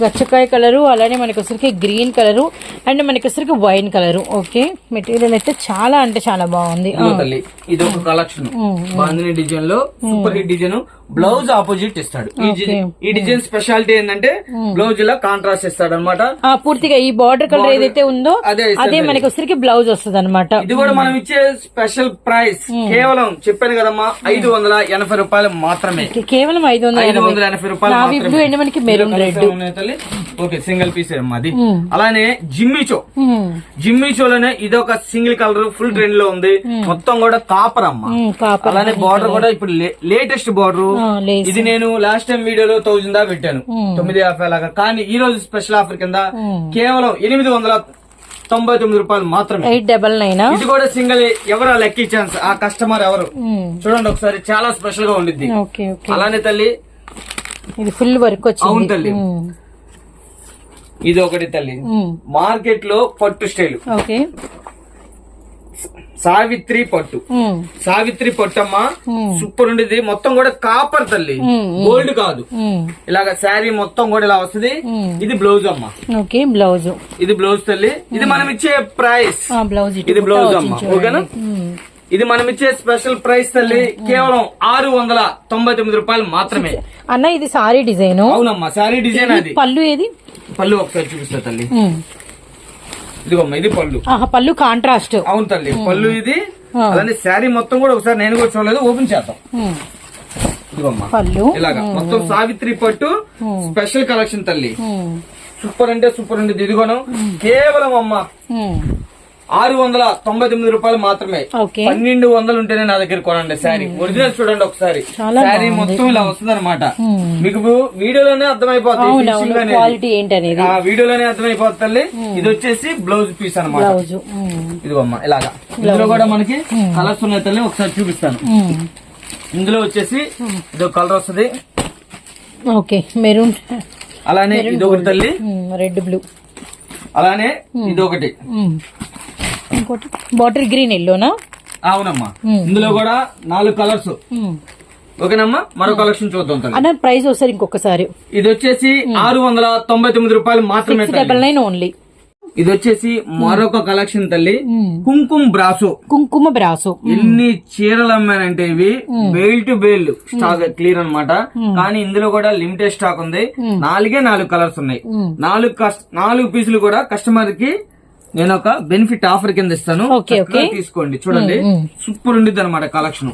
Speaker 2: గచ్చకాయ కలరు, అలానే మనకి వచ్చరికి గ్రీన్ కలరు అండ్ మనకి వచ్చరికి వైన్ కలరు. ఓకే, మెటీరియల్ అయితే చాలా అంటే చాలా బాగుంది.
Speaker 1: ఇది ఒక కలెక్షన్ బాందిని డిజైన్ లో super hit design. Blouse opposite ఇస్తాడు. ఈ డిజైన్ స్పెషాలిటీ ఏంటంటే బ్లౌజ్ ఇలా కాంట్రాస్ట్ ఇస్తాడు అనమాట.
Speaker 2: పూర్తిగా ఈ బార్డర్ కలర్ ఏదైతే ఉందో అదే మనకి వచ్చరికి బ్లౌజ్ వస్తుంది అనమాట.
Speaker 1: ఇది కూడా మనం ఇచ్చే స్పెషల్ ప్రైస్ కేవలం చెప్పాను కదమ్మా 580 రూపాయలు మాత్రమే.
Speaker 2: కేవలం 580 రూపాయలు. మనకి maroon red.
Speaker 1: Okay, single piece అమ్మా అది. అలానే జిమ్మిచోలోనే ఇది ఒక సింగిల్ కలర్ ఫుల్ ట్రెండ్ లో ఉంది. మొత్తం కూడా కాపర్ అమ్మా. అలానే బార్డర్ కూడా ఇప్పుడు లేటెస్ట్ బార్డర్. ఇది నేను లాస్ట్ టైం వీడియోలో 1000 దా పెట్టాను, 950 లాగా. కానీ ఈ రోజు స్పెషల్ ఆఫర్ కింద కేవలం 899 రూపాయలు మాత్రమే.
Speaker 2: 899.
Speaker 1: ఇది కూడా సింగిల్. ఎవరు లక్కీ ఛాన్స్ ఆ కస్టమర్ ఎవరు చూడండి ఒకసారి. చాలా స్పెషల్ గా ఉండిద్ది. అలానే తల్లి
Speaker 2: ఇది ఫుల్ వర్క్ వచ్చింది.
Speaker 1: అవును తల్లి. ఇది ఒకటి తల్లి. మార్కెట్ లో పట్టు స్టైల్.
Speaker 2: ఓకే,
Speaker 1: సావిత్రి పట్టు. సావిత్రి పట్టు అమ్మా సూపర్ ఉండేది. మొత్తం కూడా కాపర్ తల్లి, గోల్డ్ కాదు. ఇలాగ శారీ మొత్తం కూడా ఇలా వస్తుంది. ఇది బ్లౌజ్ అమ్మా.
Speaker 2: Okay, blouse.
Speaker 1: ఇది బ్లౌజ్ తల్లి. ఇది మనం ఇచ్చే ప్రైస్.
Speaker 2: బ్లౌజ్
Speaker 1: ఇది బ్లౌజ్ అమ్మా. ఓకేనా. ఇది మనం ఇచ్చే స్పెషల్ ప్రైస్ తల్లి కేవలం 699 రూపాయలు మాత్రమే.
Speaker 2: అన్న ఇది సారీ డిజైన్.
Speaker 1: అవునమ్మా, సారీ డిజైన్. అది
Speaker 2: పళ్ళు ఏది?
Speaker 1: పళ్ళు ఒకసారి చూపిస్తా తల్లి. ఇదిగోమ్మా, ఇది పళ్ళు.
Speaker 2: పళ్ళు కాంట్రాస్ట్.
Speaker 1: అవును తల్లి, పళ్ళు ఇది. అలానే శారీ మొత్తం కూడా ఒకసారి నేను కూడా చూడలేదు, ఓపెన్ చేద్దాం. ఇదిగోమ్మా
Speaker 2: పళ్ళు.
Speaker 1: ఇలాగా మొత్తం సావిత్రి పట్టు స్పెషల్ కలెక్షన్ తల్లి. సూపర్ అంటే సూపర్ ఉండేది. ఇదిగోను కేవలం అమ్మా 699 రూపాయలు మాత్రమే. 1200 ఉంటేనే నా దగ్గర కొనండి శారీ. ఒరిజినల్ చూడండి ఒకసారి. శారీ మొత్తం ఇలా వస్తుంది అనమాట. మీకు వీడియోలోనే అర్థమైపోతుంది.
Speaker 2: క్వాలిటీ ఏంటనేది
Speaker 1: వీడియోలోనే అర్థమైపోతుంది. ఇది వచ్చేసి బ్లౌజ్ పీస్ అనమాట. ఇదిగోమ్మా ఇలాగా. ఇందులో కూడా మనకి కలర్స్ ఉన్నాయి తల్లి, ఒకసారి చూపిస్తాను. ఇందులో వచ్చేసి ఇది కలర్ వస్తుంది.
Speaker 2: Okay, maroon.
Speaker 1: అలానే ఇది ఒకటి తల్లి,
Speaker 2: రెడ్ బ్లూ.
Speaker 1: అలానే ఇది ఒకటి
Speaker 2: ఇంకోటి బాటిల్ గ్రీన్ ఎల్లోనా.
Speaker 1: అవునమ్మా, ఇందులో కూడా 4 కలర్స్. ఓకేనమ్మా, మరో కలెక్షన్ చూద్దాం.
Speaker 2: అన్న ప్రైస్ ఒకసారి ఇంకొకసారి.
Speaker 1: ఇది వచ్చేసి 699 రూపాయలు మాత్రమే.
Speaker 2: 699 ఓన్లీ.
Speaker 1: ఇది వచ్చేసి మరొక కలెక్షన్ తల్లి, కుంకుమ బ్రాసో.
Speaker 2: కుంకుమ బ్రాసో.
Speaker 1: ఎన్ని చీరలు అమ్మానంటే ఇవి bale to bale stock clear అన్నమాట. కానీ ఇందులో కూడా లిమిటెడ్ స్టాక్ ఉంది. 4 కలర్స్ ఉన్నాయి. 4 పీసులు కూడా కస్టమర్ కి నేను ఒక బెనిఫిట్ ఆఫర్ కింద ఇస్తాను. తీసుకోండి, చూడండి సూపర్ ఉండిద్ది అనమాట కలెక్షన్.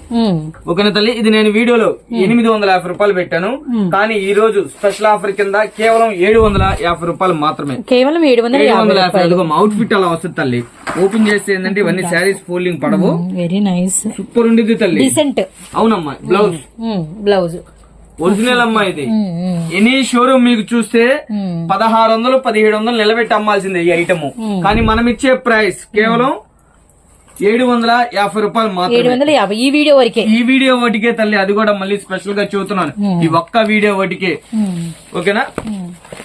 Speaker 1: ఓకేనా తల్లి. ఇది నేను వీడియోలో 850 రూపాయలు పెట్టాను. కానీ ఈ రోజు స్పెషల్ ఆఫర్ కింద కేవలం 750 రూపాయలు మాత్రమే.
Speaker 2: కేవలం 750.
Speaker 1: అవుట్ ఫిట్ అలా వస్తుంది తల్లి. ఓపెన్ చేస్తే ఏంటంటే ఇవన్నీ శారీస్ ఫోల్డింగ్ పడవు.
Speaker 2: వెరీ నైస్,
Speaker 1: సూపర్ ఉండిద్ది తల్లి.
Speaker 2: డీసెంట్.
Speaker 1: అవునమ్మా, బ్లౌజ్ ఒరిజినల్ అమ్మా. ఇది ఎనీ షోరూమ్ మీకు చూస్తే 1600 1700 నిలబెట్టి అమ్మాల్సిందే ఈ ఐటమ్. కానీ మనం ఇచ్చే ప్రైస్ కేవలం 750 రూపాయలు మాత్రమే.
Speaker 2: 750 ఈ వీడియో వరకే.
Speaker 1: ఈ వీడియో ఒకటికే తల్లి. అది కూడా మళ్ళీ స్పెషల్ గా చూస్తున్నాను, ఈ ఒక్క వీడియో ఒకటికే. ఓకేనా.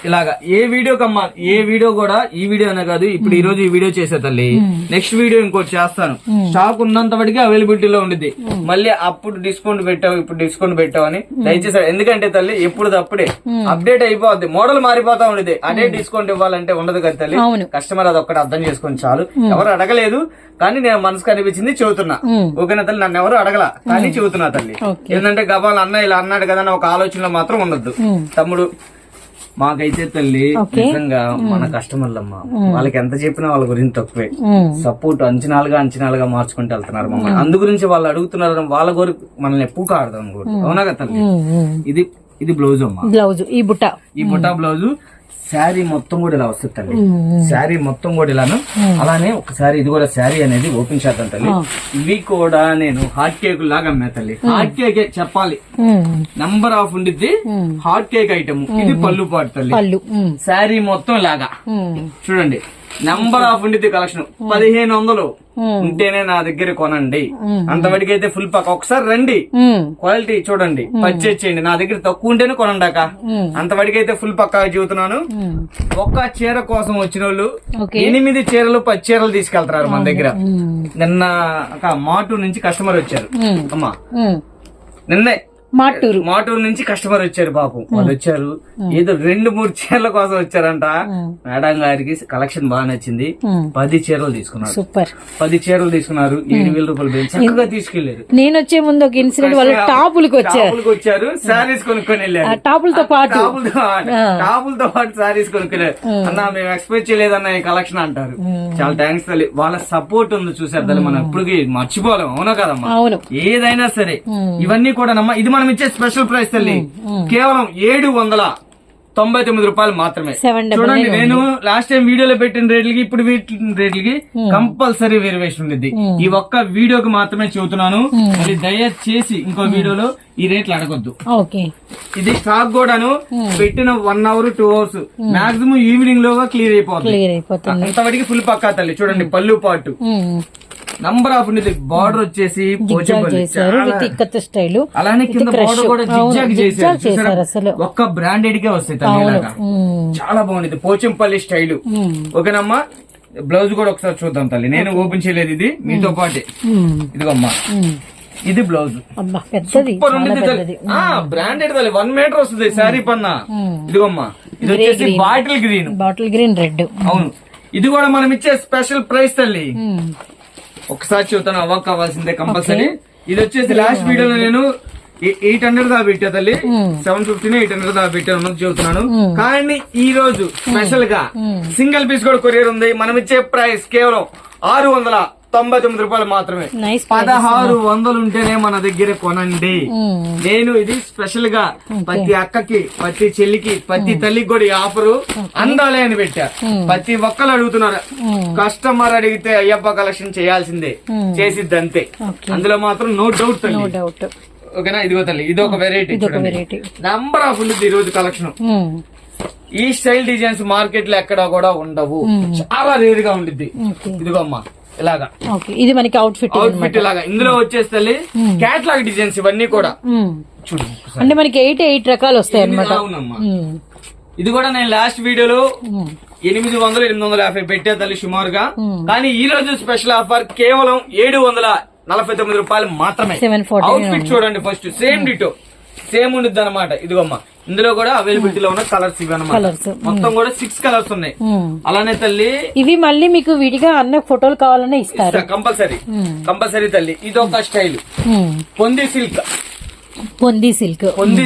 Speaker 1: ఇలాగా ఏ వీడియోకమ్మా, ఏ వీడియో కూడా ఈ వీడియో అనే కాదు, ఇప్పుడు ఈ రోజు ఈ వీడియో చేసే తల్లి, నెక్స్ట్ వీడియో ఇంకోటి చేస్తాను. స్టాక్ ఉన్నంత వరకు అవైలబిలిటీలో ఉండిద్ది. మళ్ళీ అప్పుడు డిస్కౌంట్ పెట్టావు, ఇప్పుడు డిస్కౌంట్ పెట్టావు అని దయచేసి. ఎందుకంటే తల్లి ఎప్పుడు అప్పుడే అప్డేట్ అయిపోద్ది, మోడల్ మారిపోతా ఉండేది. అదే డిస్కౌంట్ ఇవ్వాలంటే ఉండదు కదా తల్లి. కస్టమర్ అది ఒక్కటి అర్థం చేసుకొని చాలు. ఎవరు అడగలేదు కానీ నేను మనసుకు అనిపించింది చెబుతున్నా. ఓకేనా తల్లి. నన్ను ఎవరు అడగల కానీ చెబుతున్నా తల్లి. ఏంటంటే గబాల్ అన్న ఇలా అన్నాడు కదా అని ఒక ఆలోచనలో మాత్రం ఉండద్దు తమ్ముడు. మాకైతే తల్లి నిజంగా మన కస్టమర్లమ్మా, వాళ్ళకి ఎంత చెప్పినా వాళ్ళ గురించి తక్కువే. సపోర్ట్ అంచనాలుగా మార్చుకుంటూ వెళ్తున్నారు మమ్మల్ని. అందు గురించి వాళ్ళు అడుగుతున్నారు, వాళ్ళ కోరి మనల్ని ఎక్కువ కాడదాం. అవునా కదా తల్లి. ఇది బ్లౌజ్ అమ్మా.
Speaker 2: బ్లౌజ్ ఈ బుట్ట
Speaker 1: బ్లౌజ్ శారీ మొత్తం కూడా ఇలా వస్తుంది తల్లి. శారీ మొత్తం కూడా ఇలాను. అలానే ఒకసారి ఇది కూడా శారీ అనేది ఓపెన్ చేద్దాం తల్లి. ఇవి కూడా నేను హాట్ కేక్ లాగా అమ్మా తల్లి. హాట్ కేక్ చెప్పాలి, నంబర్ ఆఫ్ ఉండిద్ది. హాట్ కేక్ ఐటమ్ ఇది. పళ్ళు పాటు తల్లి. శారీ మొత్తం లాగా చూడండి. నంబర్ ఆఫ్ ఉండిద్ది. కలెక్షన్ 1500 ఉంటేనే నా దగ్గర కొనండి. అంతవరకు అయితే ఫుల్ పక్క. ఒకసారి రండి, క్వాలిటీ చూడండి, పర్చేజ్ చేయండి. నా దగ్గర తక్కువ ఉంటేనే కొనండాక. అంతవరకు అయితే ఫుల్ పక్కా చెబుతున్నాను. ఒక్క చీర కోసం వచ్చిన వాళ్ళు 8 చీరలు 10 చీరలు తీసుకెళ్తారు మన దగ్గర. నిన్న మాటూరు నుంచి కస్టమర్ వచ్చారు అమ్మా. నిన్నే మాటూరు నుంచి కస్టమర్ వచ్చారు పాపం. వాళ్ళు వచ్చారు ఏదో 2-3 చీరల కోసం వచ్చారంట. మేడం గారికి కలెక్షన్ బాగా నచ్చింది. 10 చీరలు తీసుకున్నారు. సూపర్. 10 చీరలు తీసుకున్నారు. 7,000 రూపాయలు బిల్ చక్కగా తీసుకెళ్లారు.
Speaker 2: నేను వచ్చే ముందు ఒక ఇన్సిడెంట్, వాళ్ళు టాపులకు
Speaker 1: వచ్చారు. శారీస్ కొనుక్కొని వెళ్ళారు. టాపులతో పాటు శారీస్ కొనుక్కోలేరు. అన్నా మేము ఎక్స్పెక్ట్ చేయలేదన్న ఈ కలెక్షన్ అంటారు. చాలా థ్యాంక్స్ తల్లి. వాళ్ళ సపోర్ట్ ఉంది చూసారు తల్లి. మనం ఎప్పటికీ మర్చిపోలేం. అవునా కదమ్మా? ఏదైనా సరే ఇవన్నీ కూడా నమ్మా. ఇది మనం ఇచ్చే స్పెషల్ ప్రైస్ తల్లి కేవలం 799 రూపాయలు మాత్రమే. చూడండి, నేను లాస్ట్ టైం వీడియోలో పెట్టిన రేట్లకి ఇప్పుడు రేట్లకి కంపల్సరీ వేరియేషన్ ఉంది. ఈ ఒక్క వీడియోకి మాత్రమే చెబుతున్నాను. అది దయచేసి ఇంకో వీడియోలో ఈ రేట్లు అడగొద్దు. ఇది స్టాక్ కూడాను పెట్టిన 1 hour 2 hours మాక్సిమం ఈవినింగ్ లోగా క్లియర్ అయిపోతుంది. అంతవరకు ఫుల్ పక్కా తల్లి. చూడండి పళ్ళు పాటు నంబర్ ఆఫ్ ఉండేది. బార్డర్ వచ్చేసి
Speaker 2: స్టైల్,
Speaker 1: అలానే కింద బార్డర్ కూడా జిగ్జాగ్ చేశారు. ఒక్క బ్రాండెడ్ కే వస్తాయి తల్లి. చాలా బాగుంది పోచంపల్లి స్టైల్. ఓకేనమ్మా. బ్లౌజ్ కూడా ఒకసారి చూద్దాం తల్లి. నేను ఓపెన్ చేయలేదు ఇది మీతో పాటే. ఇదిగమ్మా, ఇది బ్లౌజ్. సూపర్ ఉండేది. బ్రాండెడ్ తల్లి. 1 మీటర్ వస్తుంది శారీ పన్నా. ఇదిగమ్మా, ఇది వచ్చేసి బాటిల్ గ్రీన్ రెడ్. అవును, ఇది కూడా మనం ఇచ్చే స్పెషల్ ప్రైస్ తల్లి. ఒకసారి చూస్తాను, అవ్వక కావాల్సిందే కంపల్సరీ. ఇది వచ్చేసి లాస్ట్ వీడియోలో నేను 800 దాకా పెట్టా తల్లి. 750 800 దాకా పెట్టాను చెబుతున్నాను. కానీ ఈ రోజు స్పెషల్ గా సింగిల్ పీస్ కూడా కొరియర్ ఉంది. మనం ఇచ్చే ప్రైస్ కేవలం 699 రూపాయలు మాత్రమే. 1600 ఉంటేనే మన దగ్గర కొనండి. నేను ఇది స్పెషల్ గా ప్రతి అక్కకి, ప్రతి చెల్లికి, ప్రతి తల్లికి కూడా ఈ ఆఫర్ అందాలే అని పెట్టా. ప్రతి ఒక్కరు అడుగుతున్నారు. కస్టమర్ అడిగితే అయ్యప్ప కలెక్షన్ చేయాల్సిందే, చేసిద్ది అంతే. అందులో మాత్రం నో డౌట్ తల్లి. ఓకేనా? ఇదిగో తల్లి, ఇది ఒక వెరైటీ. నంబర్ ఆఫ్ ఉంది ఈ రోజు కలెక్షన్. ఈ స్టైల్ డిజైన్స్ మార్కెట్ లో ఎక్కడా కూడా ఉండవు. చాలా రేర్ గా ఉండిద్ది. ఇదిగో అమ్మా ఇలాగా.
Speaker 2: ఇది మనకి అవుట్ఫిట్
Speaker 1: ఇలాగా. ఇందులో వచ్చేసి క్యాట్లాగ్ డిజైన్స్ ఇవన్నీ కూడా చూడు.
Speaker 2: అంటే మనకి 8 రకాలు వస్తాయి అన్నమాట.
Speaker 1: అవునమ్మా. ఇది కూడా నేను లాస్ట్ వీడియోలో 800-850 పెట్టే తల్లి సుమారుగా. కానీ ఈ రోజు స్పెషల్ ఆఫర్ కేవలం 749 రూపాయలు మాత్రమే. అవుట్ఫిట్ చూడండి ఫస్ట్. సేమ్ డిటో సేమ్ ఉండిద్ది అనమాట. ఇదిగోమ్మా, ఇందులో కూడా అవైలబిలిటీలో ఉన్న కలర్స్ ఇవి అనమాట. మొత్తం కూడా 6 కలర్స్ ఉన్నాయి. అలానే తల్లి
Speaker 2: ఇవి మళ్ళీ మీకు విడిగా అన్న ఫోటోలు కావాలనే ఇస్తారు.
Speaker 1: కంపల్సరీ తల్లి. ఇది ఒక స్టైల్ పొంది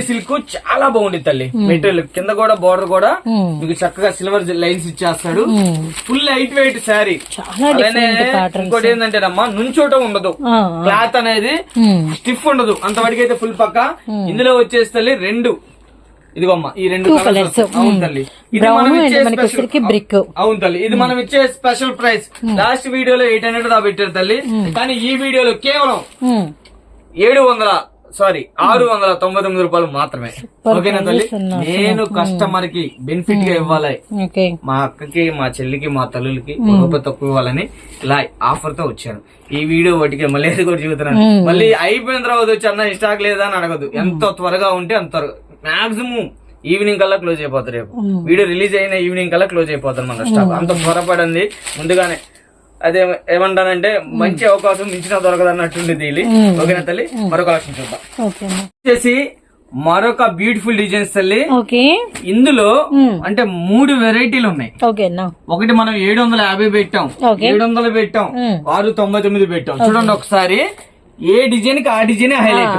Speaker 1: సిల్క్ చాలా బాగుంది తల్లి. మెటీరియల్ కింద కూడా బోర్డర్ కూడా మీకు చక్కగా సిల్వర్ లైన్స్ ఇచ్చేస్తాడు. Full light weight sari. ఇంకోటి ఏంటంటేనమ్మా, నుంచోటం ఉండదు. క్లాత్ అనేది స్టిఫ్ ఉండదు. అంతవరకు అయితే ఫుల్ పక్క. ఇందులో వచ్చేసి 2 ఇదిగోమ్మా, ఈ 2 కలర్స్. అవును తల్లి, ఇది మనం ఇచ్చే బ్రిక్. అవును తల్లి, ఇది మనం ఇచ్చే స్పెషల్ ప్రైస్. లాస్ట్ వీడియోలో 800 దా పెట్టారు తల్లి. కానీ ఈ వీడియోలో కేవలం 699 రూపాయలు మాత్రమే. ఓకేనా తల్లి? నేను కస్టమర్ కి బెనిఫిట్ గా ఇవ్వాలి. మా అక్కకి, మా చెల్లికి, మా తల్లులకి రూపాయి తక్కువ ఇవ్వాలని ఇలా ఆఫర్ తో వచ్చాను. ఈ వీడియో ఒకటికే మళ్ళీ కూడా చెబుతున్నాను. మళ్ళీ అయిపోయిన తర్వాత వచ్చి అన్న స్టాక్ లేదా అని అడగదు. ఎంత త్వరగా ఉంటే అంత మాక్సిమం ఈవినింగ్ కల్లా క్లోజ్ అయిపోతారు. రేపు వీడియో రిలీజ్ అయిన ఈవినింగ్ కల్లా క్లోజ్ అయిపోతారు మన స్టాక్. అంత త్వరపడింది ముందుగానే. అదే ఏమంటానంటే మంచి అవకాశం మించిన దొరకదు అన్నట్టుండి. ఓకేనా తల్లి? మరొక కలెక్షన్ చూద్దాం. వచ్చేసి మరొక బ్యూటిఫుల్ డిజైన్స్ తల్లి. ఇందులో అంటే 3 వెరైటీలు ఉన్నాయి. ఒకటి మనం 750 పెట్టాం, 700 పెట్టాం, 699 పెట్టాం. చూడండి ఒకసారి. ఏ డిజైన్ కి ఆ డిజైన్ హైలైట్.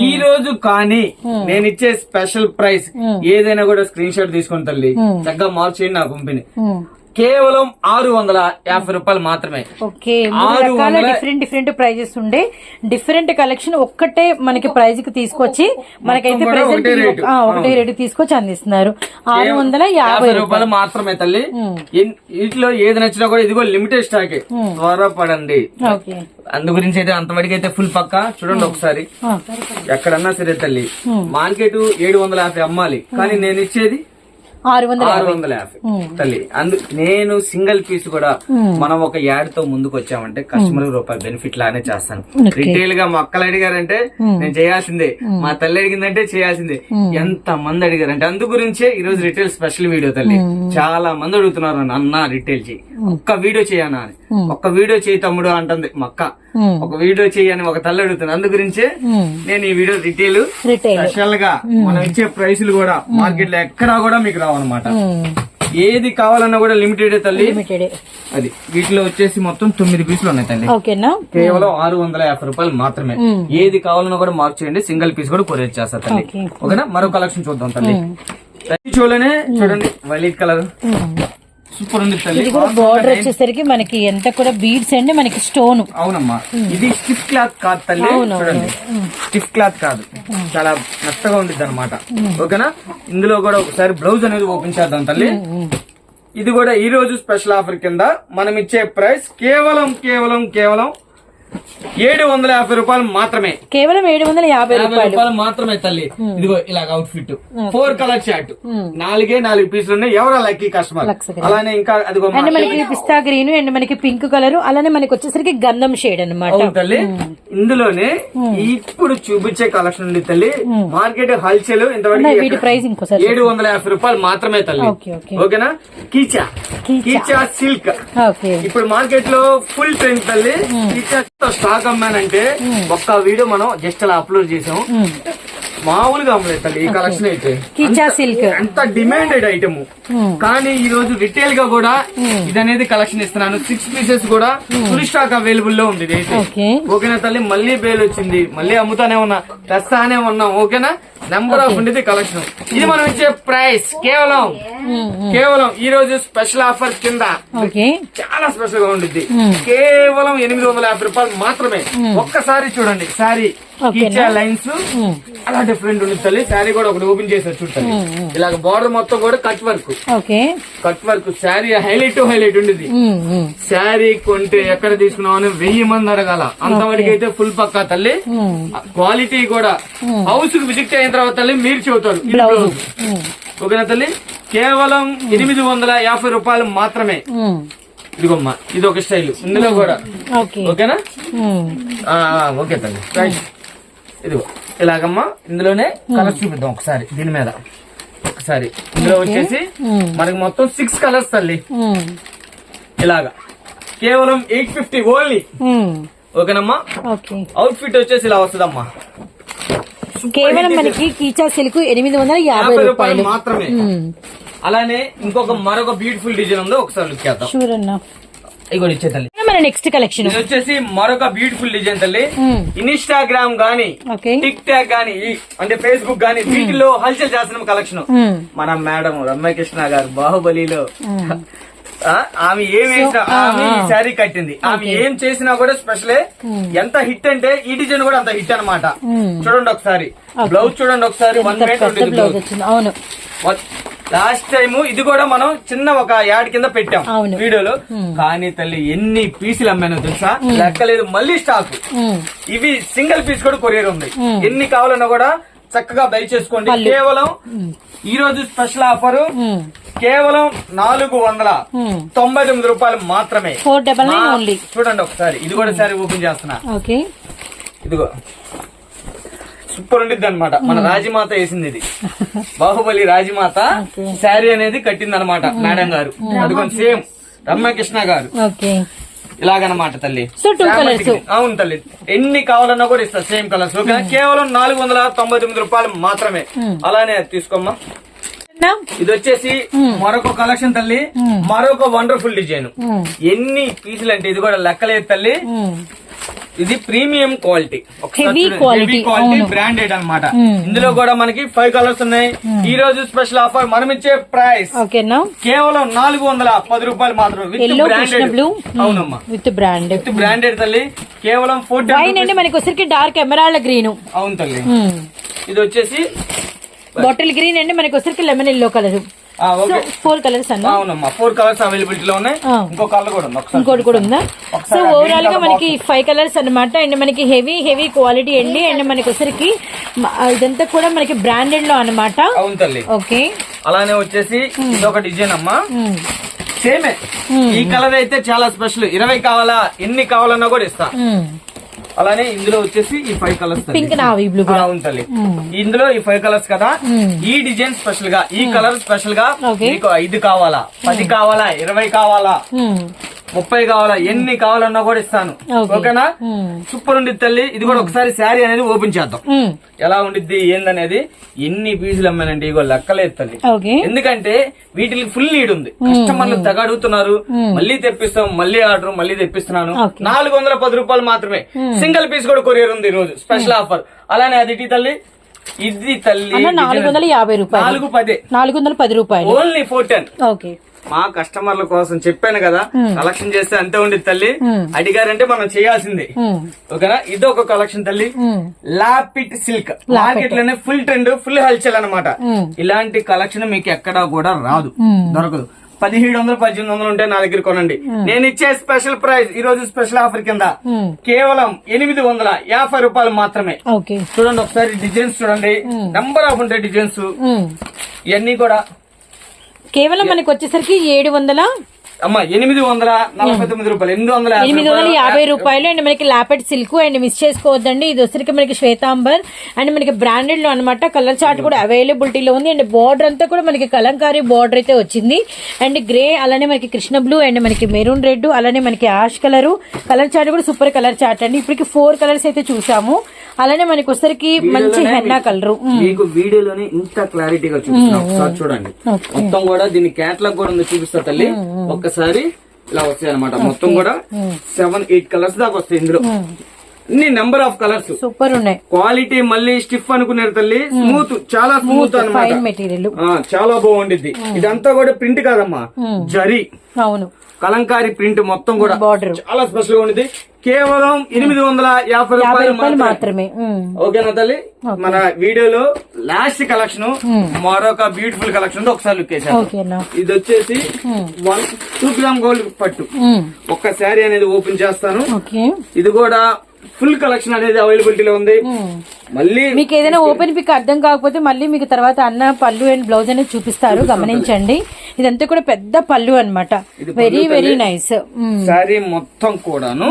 Speaker 1: ఈ రోజు కానీ నేను ఇచ్చే స్పెషల్ ప్రైస్ ఏదైనా కూడా స్క్రీన్ షాట్ తీసుకుని తల్లి చక్కగా మార్చేయండి, నాకు పంపిణీ. కేవలం 650 రూపాయలు మాత్రమే.
Speaker 2: ఓకే, డిఫరెంట్ ప్రైజెస్ ఉండే డిఫరెంట్ కలెక్షన్ ఒక్కటే మనకి ప్రైజ్ కి తీసుకొచ్చి మనకైతే ప్రెసెంట్ ఒకటే రేటు తీసుకొచ్చి అందిస్తున్నారు. 650
Speaker 1: రూపాయలు మాత్రమే తల్లి. వీటిలో ఏది నచ్చినా కూడా ఇదిగో లిమిటెడ్ స్టాక్, త్వరపడండి. అందు గురించి అయితే అంతవరకు అయితే ఫుల్ పక్కా చూడండి ఒకసారి. ఎక్కడన్నా సరే తల్లి, మార్కెట్ 750 అమ్మాలి, కానీ నేను ఇచ్చేది 650 తల్లి. నేను సింగిల్ పీస్ కూడా మనం ఒక యాడ్ తో ముందుకు వచ్చామంటే కస్టమర్ రూపాయి బెనిఫిట్ లానే చేస్తాను. రిటైల్ గా మా అక్కలు అడిగారంటే నేను చేయాల్సిందే, మా తల్లి అడిగిందంటే చేయాల్సిందే, ఎంత మంది అడిగారంటే అందు గురించే ఈ రోజు రిటైల్ స్పెషల్ వీడియో తల్లి. చాలా మంది అడుగుతున్నారు అన్న రిటైల్ చేయి, ఒక్క వీడియో చేయనా అని. ఒక్క వీడియో చేయి తమ్ముడు అంటుంది మా అక్క, ఒక వీడియో చేయని ఒక తల్లి అడుగుతుంది. అందు గురించే నేను ఈ వీడియో రిటైల్ స్పెషల్ గా మనం ఇచ్చే ప్రైసులు కూడా మార్కెట్ లో ఎక్కడా కూడా మీకు రావన్నమాట. ఏది కావాలన్నా కూడా లిమిటెడ్ తల్లి. అది వీటిలో వచ్చేసి మొత్తం 9 పీసులు ఉన్నాయి తల్లి. కేవలం 650 రూపాయలు మాత్రమే. ఏది కావాలన్నా కూడా మార్క్ చేయండి, సింగిల్ పీస్ కూడా కొరియర్ చేస్తారు తల్లి. ఓకేనా, మరో కలెక్షన్ చూద్దాం తల్లి. చూడండి వైలెట్ కలర్ సూపర్ ఉంది తల్లి.
Speaker 2: ఇది కూడా బోర్డర్ వచ్చేసరికి మనకి ఎంత కూడా బీడ్స్ అండి, మనకి స్టోన్.
Speaker 1: అవునమ్మా, ఇది స్టిఫ్ క్లాత్ కాదు తల్లి. చూడండి, స్టిఫ్ క్లాత్ కాదు, చాలా మెత్తగా ఉంటుంది అనమాట. ఓకేనా, ఇందులో కూడా ఒకసారి బ్లౌజ్ అనేది ఓపెన్ చేద్దాం తల్లి. ఇది కూడా ఈ రోజు స్పెషల్ ఆఫర్ కింద మనం ఇచ్చే ప్రైస్ కేవలం 750 రూపాయలు మాత్రమే.
Speaker 2: కేవలం 750 రూపాయలు
Speaker 1: మాత్రమే తల్లి. ఇదిగో ఇలాగ అవుట్ ఫిట్ 4 కలర్ షర్ట్, 4 పీసులు ఉన్నాయి. ఎవరో లక్కీ కస్టమర్. అలానే ఇంకా అదిగో
Speaker 2: మనకి పిస్తా గ్రీన్ అండ్ మనకి పింక్ కలర్, అలానే మనకి వచ్చేసరికి గంధం షేడ్ అన్నమాట
Speaker 1: తల్లి. ఇందులోనే ఇప్పుడు చూపించే కలెక్షన్ ఉంది తల్లి. మార్కెట్ హల్సేల్ ఇంతవరకు
Speaker 2: ప్రైస్ ఇంకోసారి
Speaker 1: 750 రూపాయలు మాత్రమే తల్లి. ఓకేనా, కీచా సిల్క్ ఇప్పుడు మార్కెట్ లో ఫుల్ ట్రెండ్ తల్లి. కీచా స్టాక్ అమ్మానంటే ఒక్క వీడియో మనం జస్ట్ అలా అప్లోడ్ చేసాం, మామూలుగా అమ్మలేదు తల్లి. ఈ కలెక్షన్ అయితే
Speaker 2: కీచా సిల్క్
Speaker 1: ఎంత డిమాండెడ్ ఐటమ్, కానీ ఈ రోజు రిటైల్ గా కూడా ఇదనేది కలెక్షన్ ఇస్తున్నాను. 6 పీసెస్ కూడా ఫుల్ స్టాక్ అవైలబుల్ లో ఉంది. ఓకేనా తల్లి, మళ్ళీ బేల్ వచ్చింది, మళ్ళీ అమ్ముతానే ఉన్నా, తెస్తానే ఉన్నాం. ఓకేనా, నెంబర్ ఆఫ్ ఉండేది కలెక్షన్. ఇది మనం ఇచ్చే ప్రైస్ కేవలం ఈ రోజు స్పెషల్ ఆఫర్ కింద చాలా స్పెషల్ గా ఉండిద్ది. కేవలం 850 రూపాయలు మాత్రమే. ఒక్కసారి చూడండి శారీ లైన్స్ అలా డిఫరెంట్ ఉంది తల్లి. శారీ కూడా ఒకటి ఓపెన్ చేశారు చూడండి. ఇలాగ బార్డర్ మొత్తం కూడా కట్ వర్క్ శారీ హైలైట్ ఉండేది. శారీ కొంటే ఎక్కడ తీసుకున్నావు అని 1000 మంది అడగాల, అంతవరకు అయితే ఫుల్ పక్కా తల్లి. క్వాలిటీ కూడా హౌస్ కు విజిట్ అయిన తర్వాత తల్లి మీరు చెబుతారు. ఓకేనా తల్లి, కేవలం 850 రూపాయలు మాత్రమే. ఇదిగోమ్మా, ఇది ఒక స్టైల్ ఇందులో కూడా. ఓకేనా, ఓకే తల్లి రైట్. ఇదిగో ఇలాగమ్మా, ఇందులోనే కలర్స్ చూపిద్దాం ఒకసారి. దీని మీద ఒకసారి ఇందులో వచ్చేసి మనకి మొత్తం 6 కలర్స్ తల్లి. ఇలాగా కేవలం 850 ఓన్లీ. ఓకేనమ్మా, అవుట్ ఫిట్ వచ్చేసి ఇలా వస్తుందమ్మా.
Speaker 2: కేవలం మనకి కీచా సిల్క్ 850 రూపాయలు
Speaker 1: మాత్రమే. అలానే మరొక బ్యూటిఫుల్ డిజైన్ ఉందో ఒకసారి లుక్ చేద్దాం. ఇగోండి ఇచ్చే తల్లి,
Speaker 2: మన నెక్స్ట్ కలెక్షన్
Speaker 1: వచ్చేసి మరొక బ్యూటిఫుల్ డిజైన్ తల్లి. ఇన్స్టాగ్రామ్ గానీ టిక్ టాక్ గానీ అంటే ఫేస్బుక్ గానీ వీటిలో హల్చల్ చేస్తున్న కలెక్షన్. మన మేడం రమ్యకృష్ణ గారు బాహుబలిలో ఆమె ఏం వేసినా ఆమె ఈ శారీ కట్టింది. ఆమె ఏం చేసినా కూడా స్పెషలే. ఎంత హిట్ అంటే ఈ డిజైన్ కూడా అంత హిట్ అన్నమాట. చూడండి ఒకసారి బ్లౌజ్ చూడండి ఒకసారి. 1 మీటర్ లాస్ట్ టైం ఇది కూడా మనం చిన్న ఒక యాడ్ కింద పెట్టాం వీడియోలో. కానీ తల్లి ఎన్ని పీసులు అమ్మానో తెలుసా, లెక్కలేదు. మళ్ళీ స్టాక్. ఇవి సింగిల్ పీస్ కూడా కొరియర్ ఉంది. ఎన్ని కావాలన్నా కూడా చక్కగా బై చేసుకోండి. కేవలం ఈ రోజు స్పెషల్ ఆఫర్ కేవలం 499 రూపాయలు మాత్రమే. చూడండి ఒకసారి, ఇది కూడా సారీ ఓపెన్ చేస్తున్నా. ఇదిగో సూపర్ ఉండిద్ది అనమాట. మన రాజమాత వేసింది ఇది, బాహుబలి రాజమాత శారీ అనేది కట్టింది అనమాట మేడం గారు. అదిగోండి సేమ్ రమ్యకృష్ణ గారు ఇలాగనమాట తల్లి. అవును తల్లి, ఎన్ని కావాలన్నా కూడా ఇస్తా సేమ్ కలర్స్. ఓకే, కేవలం 499 రూపాయలు మాత్రమే. అలానే తీసుకోమ్మా. ఇది వచ్చేసి మరొక కలెక్షన్ తల్లి, మరొక వండర్ఫుల్ డిజైన్. ఎన్ని పీసులు అంటే ఇది కూడా లెక్కలేదు తల్లి. ఇది ప్రీమియం క్వాలిటీ,
Speaker 2: Heavy quality, అవును.
Speaker 1: బ్రాండెడ్ అన్నమాట. ఇందులో కూడా మనకి 5 కలర్స్ ఉన్నాయి. ఈ రోజు స్పెషల్ ఆఫర్ మనం ఇచ్చే ప్రైస్
Speaker 2: ఓకేనా,
Speaker 1: కేవలం 410 రూపాయలు మాత్రం with
Speaker 2: yellow Krishna
Speaker 1: branded.
Speaker 2: Blue
Speaker 1: అవునమ్మా,
Speaker 2: విత్ బ్రాండ్.
Speaker 1: విత్ బ్రాండెడ్ తల్లి. కేవలం 40
Speaker 2: వైన్ అండి మనకి వచ్చరికి డార్క్ ఎమరాల్డ్ గ్రీన్.
Speaker 1: అవును తల్లి. ఇది వచ్చేసి
Speaker 2: బాటిల్ గ్రీన్ అండి మనకి వచ్చరికి lemon yellow colour.
Speaker 1: Okay
Speaker 2: 4 colours అన్న.
Speaker 1: అవునమ్మా, 4 కలర్స్ అవైలబిలిటీ లో ఉన్నాయి. ఇంకో కలర్ కూడా ఉంది,
Speaker 2: ఇంకోటి కూడా ఉందా? సో ఓవరాల్ గా మనకి 5 కలర్స్ అన్నమాట. అండ్ మనకి హెవీ క్వాలిటీ అండి. అండ్ మనకి వచ్చరికి ఇదంతా కూడా మనకి బ్రాండెడ్ లో అన్నమాట.
Speaker 1: అవును తల్లి.
Speaker 2: ఓకే,
Speaker 1: అలానే వచ్చేసి ఇదొక డిజైన్ అమ్మా, సేమే. ఈ కలర్ అయితే చాలా స్పెషల్. 20 కావాలా, ఎన్ని కావాలన్నా కూడా ఇస్తా. అలానే ఇందులో వచ్చేసి ఈ 5 కలర్స్
Speaker 2: పింక్ నావీ బ్లూ.
Speaker 1: అవును తల్లి. ఇందులో ఈ 5 కలర్స్ కదా, ఈ డిజైన్ స్పెషల్ గా, ఈ కలర్ స్పెషల్ గా మీకు 5 కావాలా, 10 కావాలా, 20 కావాలా, 30 కావాలా, ఎన్ని కావాలన్నా కూడా ఇస్తాను. ఓకేనా, సూపర్ ఉండిద్ది తల్లి. ఇది కూడా ఒకసారి శారీ అనేది ఓపెన్ చేద్దాం, ఎలా ఉండిద్ది ఏందనేది. ఎన్ని పీసులు అమ్మానండి, ఇగో లెక్కలేదు తల్లి. ఎందుకంటే వీటికి ఫుల్ నీడ్ ఉంది. కస్టమర్లు తెగ అడుగుతున్నారు, మళ్ళీ తెప్పిస్తాం, మళ్ళీ ఆర్డర్, మళ్ళీ తెప్పిస్తున్నాను. 410 రూపాయలు మాత్రమే. సింగిల్ పీస్ కూడా కొరియర్ ఉంది ఈ రోజు, స్పెషల్ ఆఫర్. అలానే అది తల్లి, ఇది తల్లి
Speaker 2: 450 రూపాయలు, 410 రూపాయలు,
Speaker 1: ఓన్లీ 410.
Speaker 2: ఓకే,
Speaker 1: మా కస్టమర్ల కోసం చెప్పాను కదా, కలెక్షన్ చేస్తే అంతే ఉండేది తల్లి. అడిగారంటే మనం చేయాల్సిందే. ఓకేనా, ఇది ఒక కలెక్షన్ తల్లి. లాపిట్ సిల్క్ మార్కెట్ లోనే ఫుల్ ట్రెండ్, ఫుల్ హల్చల్ అన్నమాట. ఇలాంటి కలెక్షన్ మీకు ఎక్కడా కూడా రాదు, దొరకదు. 1700, 1800 ఉంటే నా దగ్గర కొనండి. నేను ఇచ్చే స్పెషల్ ప్రైస్ ఈ రోజు స్పెషల్ ఆఫర్ కింద కేవలం 850 రూపాయలు మాత్రమే. చూడండి ఒకసారి డిజైన్స్ చూడండి, నెంబర్ ఆఫ్ ఉంటాయి డిజైన్స్. ఇవన్నీ కూడా
Speaker 2: కేవలం మనకి వచ్చేసరికి 849
Speaker 1: రూపాయలు,
Speaker 2: 850 రూపాయలు. అండ్ మనకి లాపెట్ సిల్క్. అండ్ మిస్ చేసుకోవద్దండి, ఇది వచ్చరికి మనకి శ్వేతాంబర్ అండ్ మనకి బ్రాండెడ్ లో అనమాట. కలర్ చార్ట్ కూడా అవైలబిలిటీలో ఉంది. అండ్ బార్డర్ అంతా కూడా మనకి కలంకారీ బార్డర్ అయితే వచ్చింది. అండ్ గ్రే, అలానే మనకి కృష్ణ బ్లూ, అండ్ మనకి మెరూన్ రెడ్, అలానే మనకి యాష్ కలర్. కలర్ చార్ట్ కూడా సూపర్ కలర్ చార్ట్ అండి. ఇప్పటికి 4 కలర్స్ అయితే చూసాము. అలానే మనకి వచ్చరికి మంచి హెన్నా కలర్.
Speaker 1: మీకు వీడియోలోనే ఇంత క్లారిటీగా చూపిస్తున్నాం, చూడండి. మొత్తం కూడా దీని క్యాటలాగ్ కూడా ఉంది, చూపిస్తా తల్లి. ఒక్కసారి ఇలా వస్తాయి అనమాట. మొత్తం కూడా 7-8 కలర్స్ దాకా వస్తాయి ఇందులో. అన్ని నెంబర్ ఆఫ్ కలర్స్
Speaker 2: సూపర్ ఉన్నాయి.
Speaker 1: క్వాలిటీ మళ్ళీ స్టిఫ్ అనుకున్నారు తల్లి, స్మూత్, చాలా స్మూత్ అనమాట.
Speaker 2: మెటీరియల్
Speaker 1: చాలా బాగుండిద్ది. ఇదంతా కూడా ప్రింట్ కాదమ్మా, జరీ.
Speaker 2: అవును,
Speaker 1: కలంకారీ ప్రింట్ మొత్తం కూడా
Speaker 2: బార్డర్
Speaker 1: చాలా స్పెషల్ గా ఉండేది. కేవలం 850 రూపాయలు మాత్రమే. ఓకేనా తల్లి, మన వీడియోలో లాస్ట్ కలెక్షన్ మరొక బ్యూటిఫుల్ కలెక్షన్ ఒకసారి లుక్ వేసాను. ఇది వచ్చేసి 2 గ్రామ్ గోల్డ్ పట్టు. ఒక్క శారీ అనేది ఓపెన్ చేస్తాను. ఇది కూడా ఫుల్ కలెక్షన్ అనేది అవైలబిలిటీలో ఉంది. మళ్ళీ
Speaker 2: మీకు ఏదైనా ఓపెన్ పిక్ అర్థం కాకపోతే మళ్ళీ మీకు తర్వాత అన్న పళ్ళు అండ్ బ్లౌజ్ అనేది చూపిస్తారు, గమనించండి. ఇదంతా కూడా పెద్ద పళ్ళు అన్నమాట. Very nice.
Speaker 1: శారీ మొత్తం కూడాను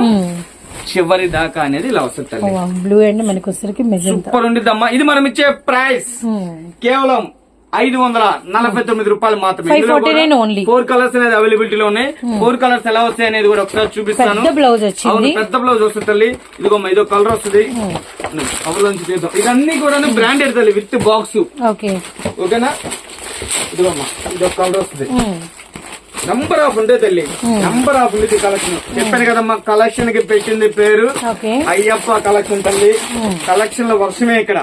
Speaker 1: చివరి దాకా అనేది ఇలా వస్తుంది.
Speaker 2: బ్లూ అండ్ మనకి వచ్చరికి
Speaker 1: సూపర్ ఉండిద్దమ్మా. ఇది మనం ఇచ్చే ప్రైస్ కేవలం 549 రూపాయలు మాత్రమే. 4 కలర్స్ అనేది అవైలబిలిటీలో ఉన్నాయి. 4 కలర్స్ ఎలా వస్తాయి అనేది కూడా ఒకసారి చూపిస్తాను.
Speaker 2: బ్లౌజ్ వచ్చింది,
Speaker 1: పెద్ద బ్లౌజ్ వస్తుంది తల్లి. ఇదో కలర్ వస్తుంది. ఇదన్నీ కూడా బ్రాండెడ్ తల్లి విత్ బాక్స్. ఓకేనా, ఇదిగోమ్మా ఇదో కలర్ వస్తుంది. నంబర్ ఆఫ్ ఉండే తల్లి, నంబర్ ఆఫ్ ఉండేది కలెక్షన్. చెప్పాను కదమ్మా, కలెక్షన్ కి పెట్టింది పేరు అయ్యప్ప కలెక్షన్ తల్లి. కలెక్షన్ లో వర్షమే ఇక్కడ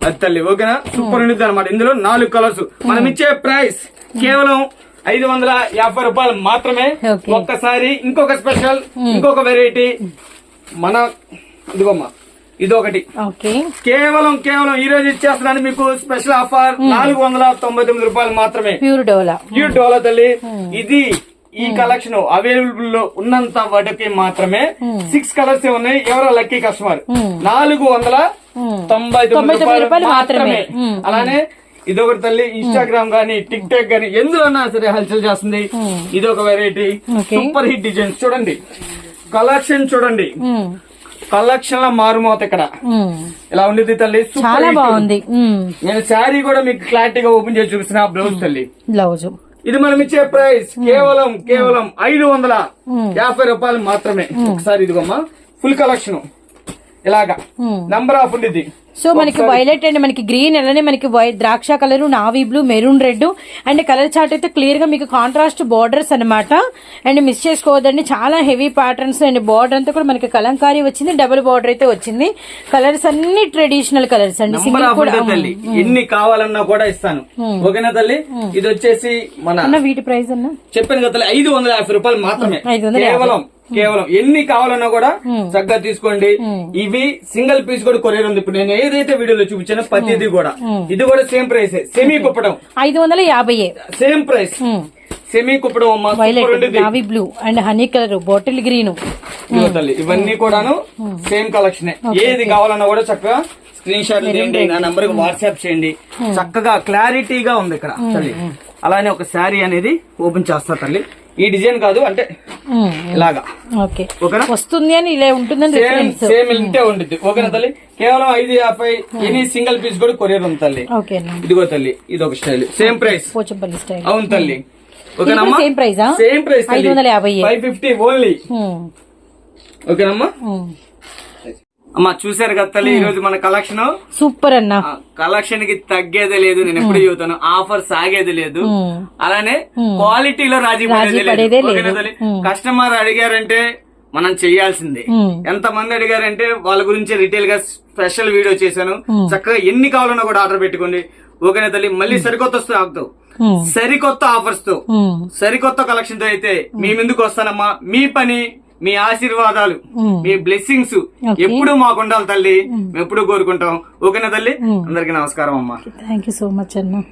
Speaker 1: అది తల్లి. ఓకేనా, సూపర్ ఉండేది అనమాట. ఇందులో 4 కలర్స్. మనం ఇచ్చే ప్రైస్ కేవలం 550 రూపాయలు మాత్రమే. ఒక్కసారి ఇంకొక స్పెషల్, ఇంకొక వెరైటీ మన ఇదిగోమ్మా, ఇదొకటి. కేవలం ఈ రోజు ఇచ్చేస్తున్నాను మీకు స్పెషల్ ఆఫర్ 499 రూపాయలు మాత్రమే. ప్యూర్ డోలా తల్లి. ఇది ఈ కలెక్షన్ అవైలబుల్ లో ఉన్నంత వాటికి మాత్రమే 6 కలర్స్ ఉన్నాయి. ఎవరో లక్కీ కస్టమర్ 499 రూపాయలు మాత్రమే. అలానే ఇదొకటి తల్లి. ఇన్స్టాగ్రామ్ గానీ, టిక్ టాక్ గానీ ఎందులోన్నా సరే హల్చల్ చేస్తుంది. ఇదొక వెరైటీ, సూపర్ హిట్ డిజైన్స్. చూడండి కలెక్షన్, చూడండి కలెక్షన్ లో మారుమోత ఇక్కడ ఇలా ఉండేది తల్లి.
Speaker 2: చాలా బాగుంది.
Speaker 1: నేను శారీ కూడా మీకు క్లారిటీగా ఓపెన్ చేసి చూపిస్తున్నా. బ్లౌజ్ తల్లి,
Speaker 2: బ్లౌజ్.
Speaker 1: ఇది మనం ఇచ్చే ప్రైస్ కేవలం 550 రూపాయలు మాత్రమే. ఒకసారి ఇదిగోమ్మా, ఫుల్ కలెక్షన్ ఇలాగా నంబర్ ఆఫ్ ఉండేది.
Speaker 2: సో మనకి వైలెట్ అండ్ మనకి గ్రీన్ అలానే మనకి ద్రాక్ష colour, navy blue, maroon red and colour chart అయితే క్లియర్ గా మీకు కాంట్రాస్ట్ బార్డర్స్ అన్నమాట. అండ్ మిస్ చేసుకోవద్దండి, చాలా హెవీ ప్యాటర్న్స్ అండ్ బార్డర్ అంతా కూడా మనకి కలంకారీ వచ్చింది, డబుల్ బార్డర్ అయితే వచ్చింది. కలర్స్ అన్ని ట్రెడిషనల్ కలర్స్ అండి.
Speaker 1: నంబర్ ఆఫ్ ఉంటాయి తల్లి, ఎన్ని కావాలన్నా కూడా ఇస్తాను. ఓకేనా తల్లి? ఇది వచ్చేసి మన
Speaker 2: వీటి ప్రైస్ అన్న
Speaker 1: చెప్పాను కదా తల్లి, 550 రూపాయలు మాత్రమే.
Speaker 2: 550.
Speaker 1: కేవలం ఎన్ని కావాలన్నా కూడా చక్కగా తీసుకోండి. ఇవి సింగిల్ పీస్ కూడా కొరియర్ ఉంది. ఇప్పుడు నేను ఏదైతే వీడియోలో చూపించానో ప్రతిదీ కూడా ఇది కూడా same price. Semi Kuppadam
Speaker 2: 550,
Speaker 1: same price. Semi Kuppadam అమ్మ,
Speaker 2: violet, navy blue and honey colour, bottle green.
Speaker 1: తల్లి ఇవన్నీ కూడాను సేమ్ కలెక్షన్. ఏది కావాలన్నా కూడా చక్కగా స్క్రీన్ షాట్ చేయండి, నా నంబర్ కి వాట్సాప్ చేయండి. చక్కగా క్లారిటీగా ఉంది ఇక్కడ తల్లి. అలానే ఒక శారీ అనేది ఓపెన్ చేస్తా తల్లి. ఈ డిజైన్ కాదు అంటే ఇలాగా
Speaker 2: ఓకే వస్తుంది అని ఇలా ఉంటుందని
Speaker 1: సేమ్ ఇంతే ఉంటుంది. ఓకేనా తల్లి? కేవలం 550. ఎనీ సింగిల్ పీస్ కూడా కొరియర్ ఉంది తల్లి. ఇదిగో తల్లి, ఇది ఒక style, same price.
Speaker 2: Pochampalli style.
Speaker 1: అవును తల్లి. ఓకేనమ్మా?
Speaker 2: Same price.
Speaker 1: Same price
Speaker 2: 550.
Speaker 1: 550 only. ఓకేనమ్మా? అమ్మా చూసారు కదా తల్లి, ఈ రోజు మన కలెక్షన్
Speaker 2: సూపర్ అన్న.
Speaker 1: కలెక్షన్ కి తగ్గేదే లేదు, నేను ఎప్పుడు చెబుతాను. ఆఫర్ సాగేది లేదు, అలానే క్వాలిటీలో రాజీ పడేది లేదు. ఓకేనా తల్లి? కస్టమర్ అడిగారంటే మనం చెయ్యాల్సిందే. ఎంత మంది అడిగారంటే వాళ్ళ గురించి రిటైల్ గా స్పెషల్ వీడియో చేశాను. చక్కగా ఎన్ని కావాలన్నా కూడా ఆర్డర్ పెట్టుకోండి. ఓకేనా తల్లి? మళ్ళీ సరికొత్త స్టాక్ తో, సరికొత్త ఆఫర్స్ తో, సరికొత్త కలెక్షన్ తో అయితే మీ ముందుకు వస్తానమ్మా. మీ పని, మీ ఆశీర్వాదాలు, మీ బ్లెస్సింగ్స్ ఎప్పుడు మాకు ఉండాలి తల్లి. మేము ఎప్పుడు కోరుకుంటాం. ఓకేనా తల్లి? అందరికీ నమస్కారం అమ్మా.
Speaker 2: థ్యాంక్ యూ సో మచ్ అన్న.